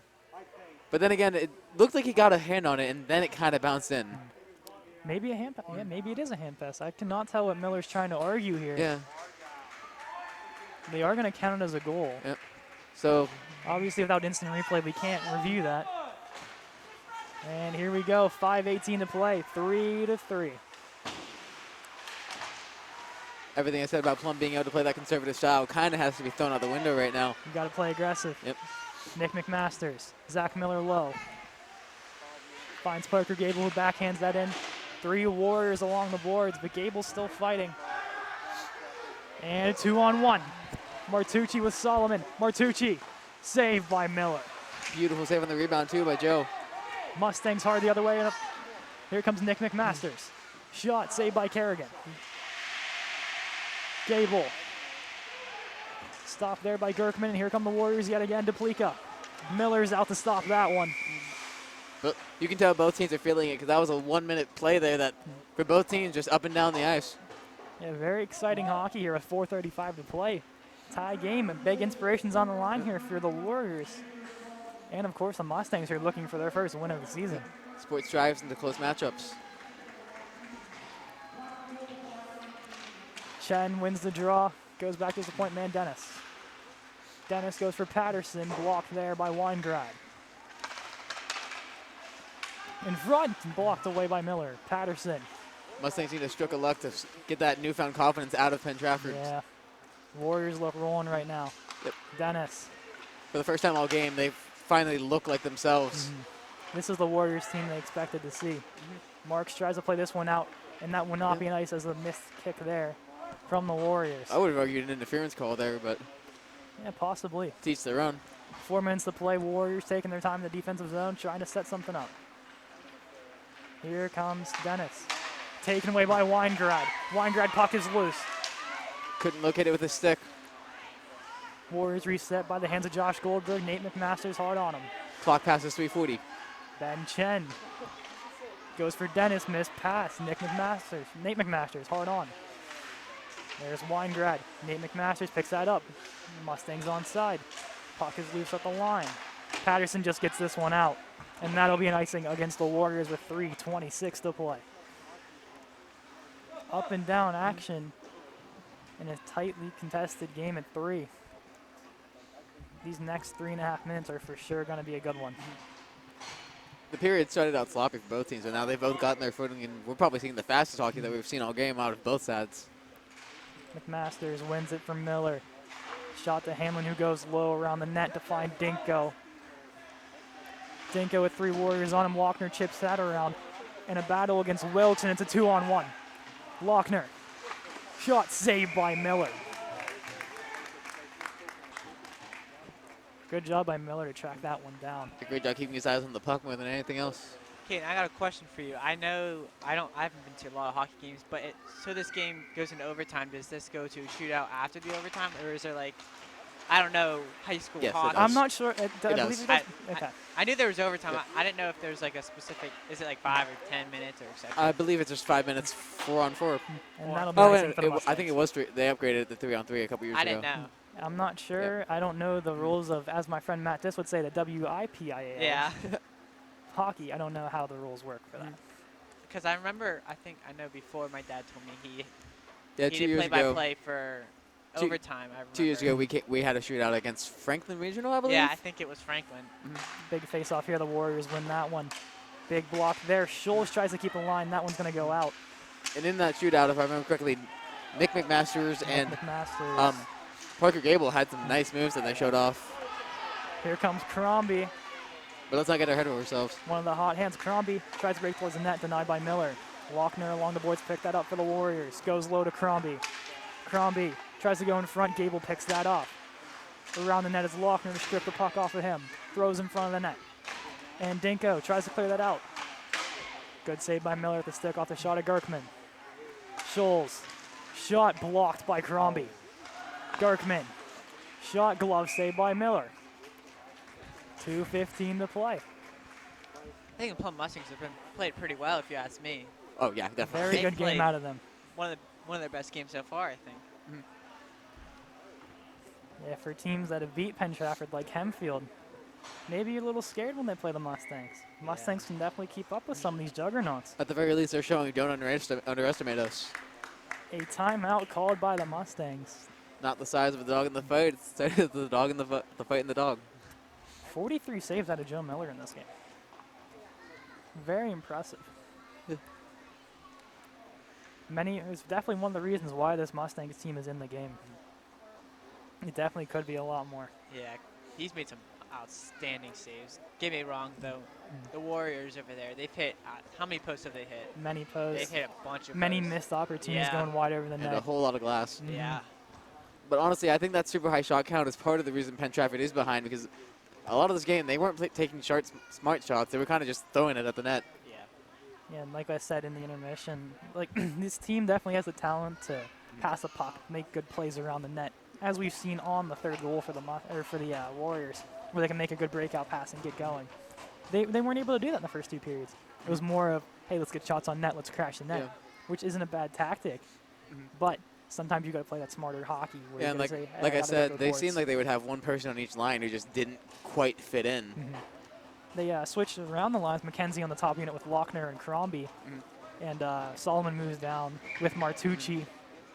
But then again, it looked like he got a hand on it, and then it kind of bounced in. Maybe a hand pass. Yeah, maybe it is a hand pass. I cannot tell what Miller's trying to argue here. Yeah. They are going to count it as a goal. Yep. So Obviously, without instant replay, we can't review that. And here we go. 5:18 to play. 3-3. everything I said about Plum being able to play that conservative style kind of has to be thrown out the window right now. You got to play aggressive. Yep. Nick McMasters. Zach Miller low. Finds Parker Gable, who backhands that in. 3 Warriors along the boards, but Gable's still fighting. And a 2-on-1. Martucci with Solomon. Martucci, saved by Miller. Beautiful save on the rebound too by Joe. Mustangs hard the other way. And here comes Nick McMasters. Shot saved by Kerrigan. Gable. Stopped there by Gerkman, and here come the Warriors yet again. Duplica. Miller's out to stop that one. But you can tell both teams are feeling it because that was a 1-minute play there that for both teams just up and down the ice. Yeah, very exciting hockey here with 4:35 to play. Tie game and big inspirations on the line here for the Warriors. And of course the Mustangs are looking for their first win of the season. Sports drives into close matchups. Chen wins the draw, goes back to his point man Dennis. Dennis goes for Patterson, blocked there by Weingrad. In front, blocked away by Miller. Patterson. Mustangs need a stroke of luck to get that newfound confidence out of Penn Trafford. Yeah. Warriors look rolling right now. Yep. Dennis. For the first time all game, they finally look like themselves. This is the Warriors team they expected to see. Marks tries to play this one out, and that would not be nice as a missed kick there from the Warriors. I would have argued an interference call there, but Yeah, possibly. to each their own. 4 minutes to play. Warriors taking their time in the defensive zone, trying to set something up. Here comes Dennis. Taken away by Weingrad. Weingrad puck is loose. Couldn't locate it with a stick. Warriors reset by the hands of Josh Goldberg. Nate McMasters hard on him. Clock passes 3:40. Ben Chen goes for Dennis, missed pass. Nate McMasters, hard on. There's Weingrad. Nate McMasters picks that up. Mustangs onside. Puck is loose at the line. Patterson just gets this one out. And that'll be an icing against the Warriors with 3:26 to play. Up and down action in a tightly contested game at 3. These next 3.5 minutes are for sure going to be a good one. The period started out sloppy for both teams, but now they've both gotten their footing, and we're probably seeing the fastest hockey that we've seen all game out of both sides. McMasters wins it from Miller. Shot to Hamlin, who goes low around the net to find Dinko. Dinko with 3 Warriors on him. Lochner chips that around. In a battle against Wilton, it's a 2-on-1. Lochner. Shot saved by Miller. Good job by Miller to track that one down. A great job keeping his eyes on the puck more than anything else. Okay, I got a question for you. I haven't been to a lot of hockey games, but so this game goes into overtime. Does this go to a shootout after the overtime, or is there like, I don't know, high school Yes, it hockey? does. I'm not sure. I believe does. it does. Okay. I knew there was overtime. Yep. I didn't know if there was like a specific. Is it like 5 or 10 minutes or etc.? I believe it's just 5 minutes, 4-on-4. And that'll be Oh, icing and for the I think it Mustangs. was they upgraded it to 3-on-3 a couple years I ago. didn't know. I'm not sure. I don't know the rules of, as my friend Matt Dis would say, the WIPIAL. Yeah. Hockey, I don't know how the rules work for that. Because I remember, I know before my dad told me Yeah, he 2 did years ago. play-by-play for Two- overtime. I remember. 2 years ago, we had a shootout against Franklin Regional, I believe. Yeah, I think it was Franklin. Big face-off here. The Warriors win that one. Big block there. Scholes tries to keep the line. That one's going to go out. And in that shootout, if I remember correctly, Nick McMasters and McMasters. Parker Gable had some nice moves that they showed off. Here comes Crombie. But let's not get ahead of ourselves. One of the hot hands. Crombie tries to break towards the net. Denied by Miller. Lochner along the boards. Pick that up for the Warriors. Goes low to Crombie. Crombie tries to go in front. Gable picks that off. Around the net is Lochner to strip the puck off of him. Throws in front of the net. And Dinko tries to clear that out. Good save by Miller at the stick off the shot of Gerkman. Scholes. Shot blocked by Crombie. Gerkman. Shot glove saved by Miller. 2:15 to play. I think the Plum Mustangs have been played pretty well, if you ask me. Oh, yeah, definitely. Very They good game played out of them. One of their best games so far, I think. Yeah, for teams that have beat Penn Trafford like Hempfield, maybe you're a little scared when they play the Mustangs. Mustangs can definitely keep up with some of these juggernauts. At the very least, they're showing don't underestimate us. A timeout called by the Mustangs. Not the size of a dog in the fight, it's the size of the dog in the fight in the dog. 43 saves out of Joe Miller in this game. Very impressive. It's definitely one of the reasons why this Mustangs team is in the game. It definitely could be a lot more. Yeah, he's made some outstanding saves. Get me wrong, though. The Warriors over there, they've hit, how many posts have they hit? Many posts. They've hit a bunch of Many posts. missed opportunities Yeah. going wide over the And a net. whole lot of glass. Yeah. But honestly, I think that super high shot count is part of the reason Penn Trafford is behind, because a lot of this game, they weren't taking smart shots. They were kind of just throwing it at the net. Yeah. Yeah, and like I said in the intermission, like this team definitely has the talent to pass a puck, make good plays around the net, as we've seen on the third goal for the Warriors, where they can make a good breakout pass and get going. They weren't able to do that in the first 2 periods. It was more of, hey, let's get shots on net, let's crash the net, Yeah. which isn't a bad tactic, but sometimes you got to play that smarter hockey. Where Yeah, you and gotta say, hey, like I gotta go said, to the they boards. seemed like they would have one person on each line who just didn't quite fit in. They switched around the lines. McKenzie on the top unit with Lochner and Crombie. And Solomon moves down with Martucci.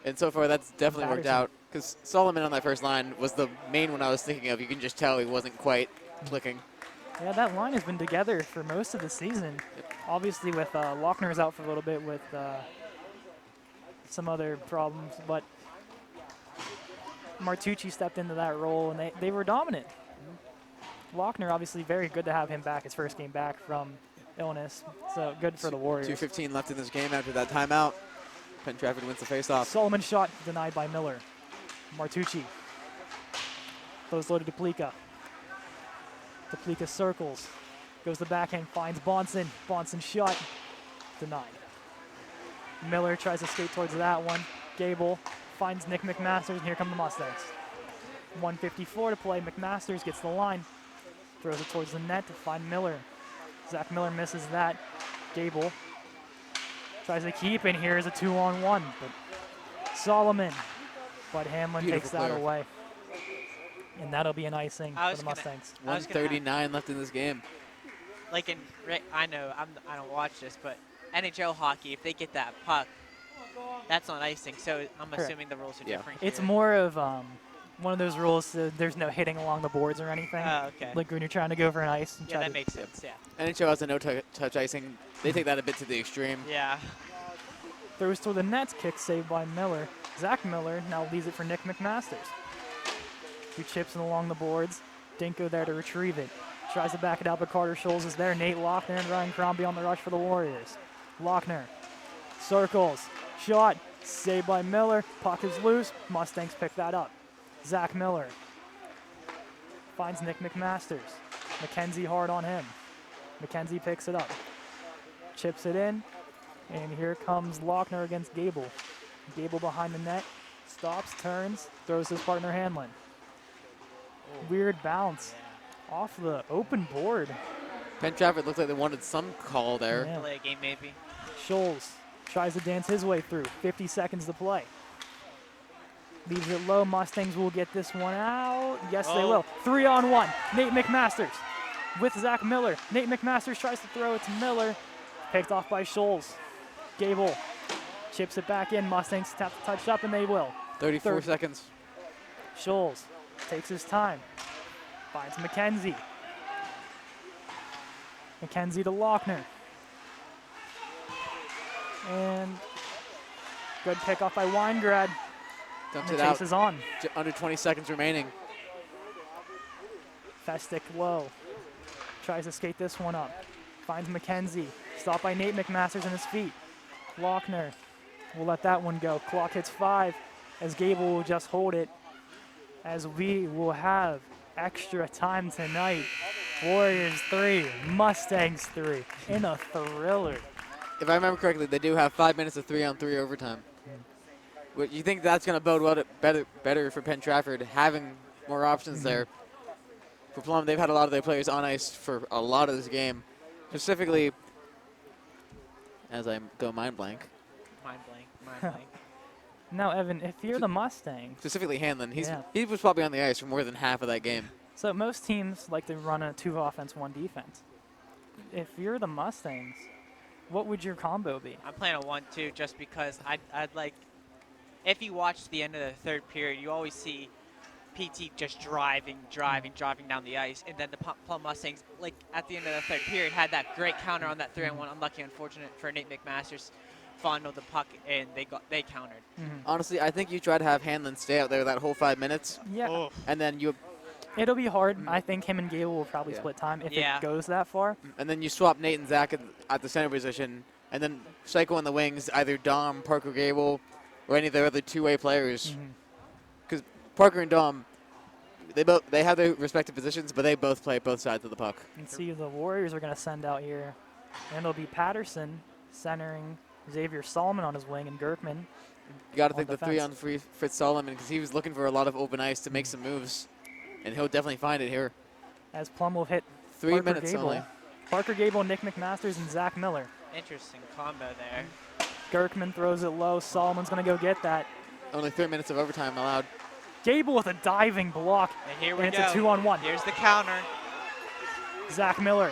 And so far, that's definitely worked Patterson. out. Because Solomon on that first line was the main one I was thinking of. You can just tell he wasn't quite clicking. Yeah, that line has been together for most of the season. Obviously, with Lochner's out for a little bit with some other problems, but Martucci stepped into that role, and they were dominant. Lochner, obviously, very good to have him back, his first game back from illness, so good for the Warriors. 2:15 left in this game after that timeout. Penn Trafford wins the faceoff. Solomon shot denied by Miller. Martucci throws low to Duplica. Duplica circles, goes the backhand, finds Bonson. Bonson shot denied. Miller tries to skate towards that one. Gable finds Nick McMasters, and here come the Mustangs. 1:54 to play. McMasters gets the line, throws it towards the net to find Miller. Zach Miller misses that. Gable tries to keep, and here's a 2-on-1. But Solomon, but Hamlin takes Beautiful that clear. away. And that'll be an icing for the Mustangs. 1:39 left in this game. Like I know I don't watch this, but NHL hockey, if they get that puck, that's not icing. So I'm Correct. assuming the rules are Yeah. different. It's here. more of one of those rules. There's no hitting along the boards or anything. Oh, okay. Like when you're trying to go for an ice. And Yeah, try that to, makes sense. Yeah. NHL has a no-touch icing. They take that a bit to the extreme. Yeah. Throws toward the net, kick saved by Miller. Zach Miller now leaves it for Nick McMasters, who chips it along the boards. Dinko there to retrieve it. Tries to back it out, but Carter Scholes is there. Nate Lochner and Ryan Crombie on the rush for the Warriors. Lochner circles, shot, saved by Miller. Puck is loose. Mustangs pick that up. Zach Miller finds Nick McMasters. McKenzie hard on him. McKenzie picks it up, chips it in, and here comes Lochner against Gable. Gable behind the net, stops, turns, throws his partner Hanlon. Weird bounce off the open board. Penn Trafford looked like they wanted some call there. Yeah. Delay a game maybe. Scholes tries to dance his way through. 50 seconds to play. Leaves it low. Mustangs will get this one out. Yes, they will. 3-on-1. Nate McMasters with Zach Miller. Nate McMasters tries to throw it to Miller. Picked off by Scholes. Gable chips it back in. Mustangs have to touch up, and they will. 34 seconds. Scholes takes his time. Finds McKenzie. McKenzie to Lochner. And good pickoff by Weingrad. Dumps And it the out. chase is on. Under 20 seconds remaining. Festick low. Tries to skate this one up. Finds McKenzie. Stopped by Nate McMasters on his feet. Lochner will let that one go. Clock hits 5 as Gable will just hold it, as we will have extra time tonight. Warriors 3, Mustangs 3 in a thriller. If I remember correctly, they do have 5 minutes of 3-on-3 overtime. What you think that's going to bode well better for Penn Trafford, having more options there. For Plum, they've had a lot of their players on ice for a lot of this game. Specifically, as I go mind blank. Mind blank. Now, Evan, if you're the Mustangs, Specifically Hanlon. Yeah. He was probably on the ice for more than half of that game. so most teams like to run a 2 offense, 1 defense. If you're the Mustangs, what would your combo be? I'm playing a 1-2 just because I'd like, if you watch the end of the third period, you always see PT just driving down the ice, and then the Plum Mustangs, like at the end of the third period, had that great counter on that 3-on-1. Unlucky, unfortunate for Nate McMasters, fondled the puck, and they countered. Honestly, I think you try to have Hanlon stay out there that whole 5 minutes, Yeah, and then you it'll be hard. I think him and Gable will probably Yeah. split time if Yeah. it goes that far. swap Nate and Zach at the center position, and then cycle in the wings, either Dom, Parker Gable, or any of their other two-way players. Because Parker and Dom, they have their respective positions, but they both play both sides of the puck. And see the Warriors are going to send out here. And it'll be Patterson centering Xavier Solomon on his wing and Gerkman. You got to On think the defense. 3-on-3 Fritz Solomon, because he was looking for a lot of open ice to make some moves, and he'll definitely find it here. As Plum will hit 3 Parker minutes Gable. only. Parker Gable, Nick McMasters, and Zach Miller. Interesting combo there. Gerkman throws it low. Solomon's going to go get that. Only 3 minutes of overtime allowed. Gable with a diving block. And here we And go. it's a 2-on-1. Here's the counter. Zach Miller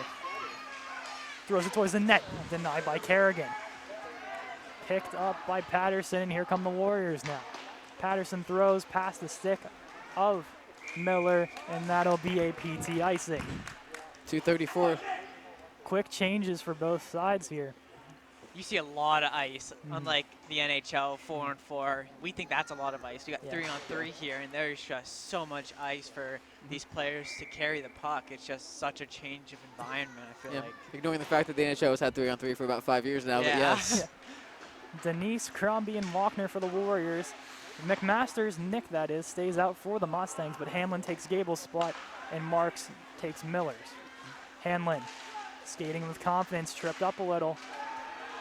throws it towards the net. Denied by Kerrigan. Picked up by Patterson, and here come the Warriors now. Patterson throws past the stick of Miller, and that'll be a PT icing. 2:34. Quick changes for both sides here. You see a lot of ice, unlike the NHL 4-on-4. We think that's a lot of ice. You got Yeah. 3-on-3 here, and there's just so much ice for these players to carry the puck. It's just such a change of environment, I feel Yeah. like. Ignoring the fact that the NHL has had 3-on-3 for about 5 years now, but Yeah. yes. Denise, Crombie, and Lochner for the Warriors. McMasters, Nick that is, stays out for the Mustangs, but Hanlon takes Gable's spot, and Marks takes Miller's. Hanlon skating with confidence, tripped up a little,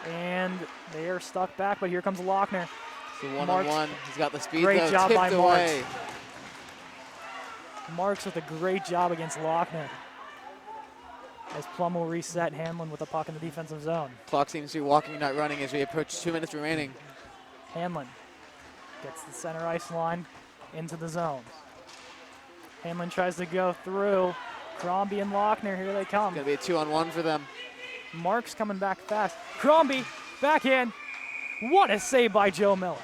and they are stuck back, but here comes Lochner. So 1-on-1. He's got the speed, Great though. job Tipped by away. Marks with a great job against Lochner. as Plum will reset Hanlon with the puck in the defensive zone. Clock seems to be walking, not running, as we approach 2 minutes remaining. Hanlon gets the center ice line into the zone. Hanlon tries to go through. Crombie and Lochner, here they come. Going to be a 2-on-1 for them. Mark's coming back fast. Crombie, backhand. What a save by Joe Miller.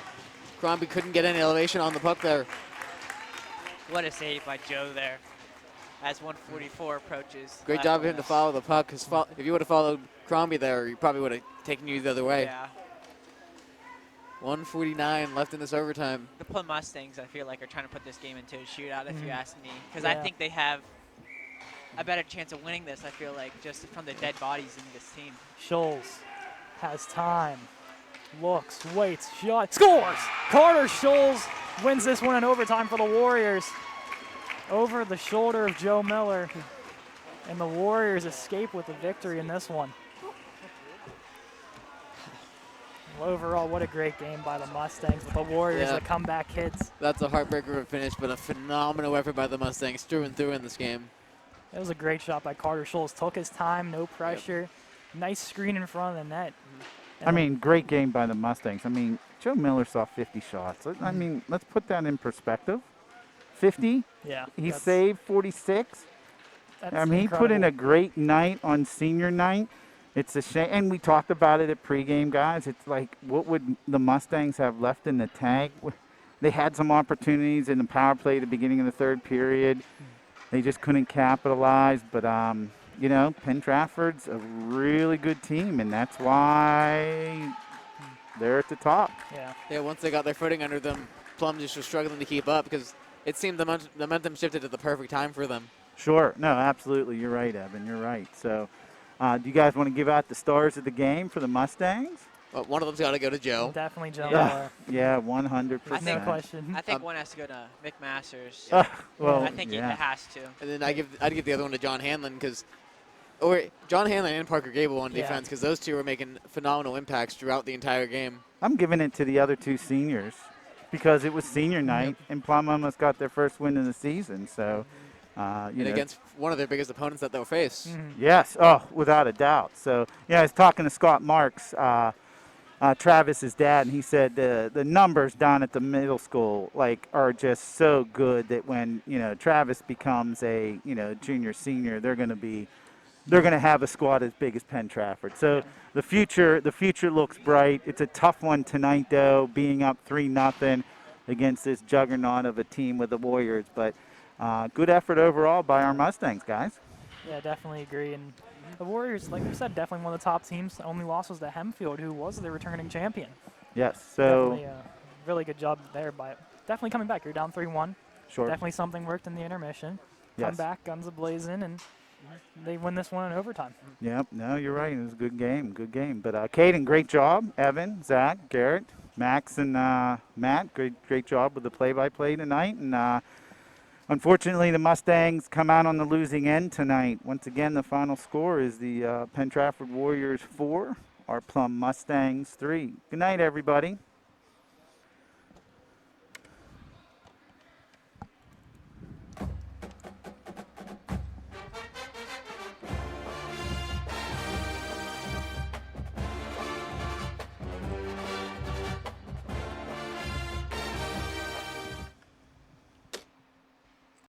Crombie couldn't get any elevation on the puck there. What a save by Joe there as 144 approaches. Great job of him to follow the puck, because if you would have followed Crombie there, he probably would have taken you the other way. Yeah. 1:49 left in this overtime. The Plum Mustangs, I feel like, are trying to put this game into a shootout, if you ask me. Because Yeah. I think they have a better chance of winning this, I feel like, just from the dead bodies in this team. Scholes has time. Looks, waits, shot, scores! Carter Scholes wins this one in overtime for the Warriors. Over the shoulder of Joe Miller. And the Warriors escape with the victory in this one. Well, overall, what a great game by the Mustangs with the Warriors, Yeah. the comeback kids. That's a heartbreaker of a finish, but a phenomenal effort by the Mustangs through and through in this game. It was a great shot by Carter Scholes. Took his time, no pressure. Nice screen in front of the net. I mean, great game by the Mustangs. I mean, Joe Miller saw 50 shots. I mean, let's put that in perspective. 50? Yeah. He that's- saved 46. that's I mean, he put in incredible. a great night on senior night. It's a shame, and we talked about it at pregame, guys. It's like, what would the Mustangs have left in the tank? They had some opportunities in the power play at the beginning of the third period. They just couldn't capitalize. But, you know, Penn Trafford's a really good team, and that's why they're at the top. Yeah. Yeah, once they got their footing under them, Plum just was struggling to keep up, because it seemed the momentum shifted at the perfect time for them. Sure. No, absolutely. You're right, Evan. You're right. So, do you guys want to give out the stars of the game for the Mustangs? Well, one of them's got to go to Joe. Definitely Joe Yeah. Miller. Yeah, 100%. I think- No question. I think one has to go to Mick Masters. Well, I think yeah. it has to. And then I'd give the other one to John Hanlon, or John Hanlon and Parker Gable on Yeah. defense, because those two were making phenomenal impacts throughout the entire game. I'm giving it to the other two seniors because it was senior night, and Plum almost got their first win of the season. So, you And know, against one of their biggest opponents that they'll face. yes, oh, without a doubt. So, yeah, I was talking to Scott Marks, Travis's dad, and he said the numbers down at the middle school are just so good that when Travis becomes a junior senior, they're going to have a squad as big as Penn Trafford. So the future looks bright. It's a tough one tonight, though, being up 3-0 against this juggernaut of a team with the Warriors. But good effort overall by our Mustangs, guys. Yeah, definitely agree. And the Warriors, like we said, definitely one of the top teams. The only loss was to Hempfield, who was the returning champion. Yes. So Definitely a really good job there by definitely coming back. You're down 3-1. sure. Definitely something worked in the intermission. Yes. Come back, guns a-blazing, and they win this one in overtime. Yep. No, you're right. It was a good game. Good game. But Caden, great job. Evan, Zach, Garrett, Max, and Matt, great job with the play-by-play tonight. And unfortunately, the Mustangs come out on the losing end tonight. Once again, the final score is the Penn Trafford Warriors 4, our Plum Mustangs 3. Good night, everybody.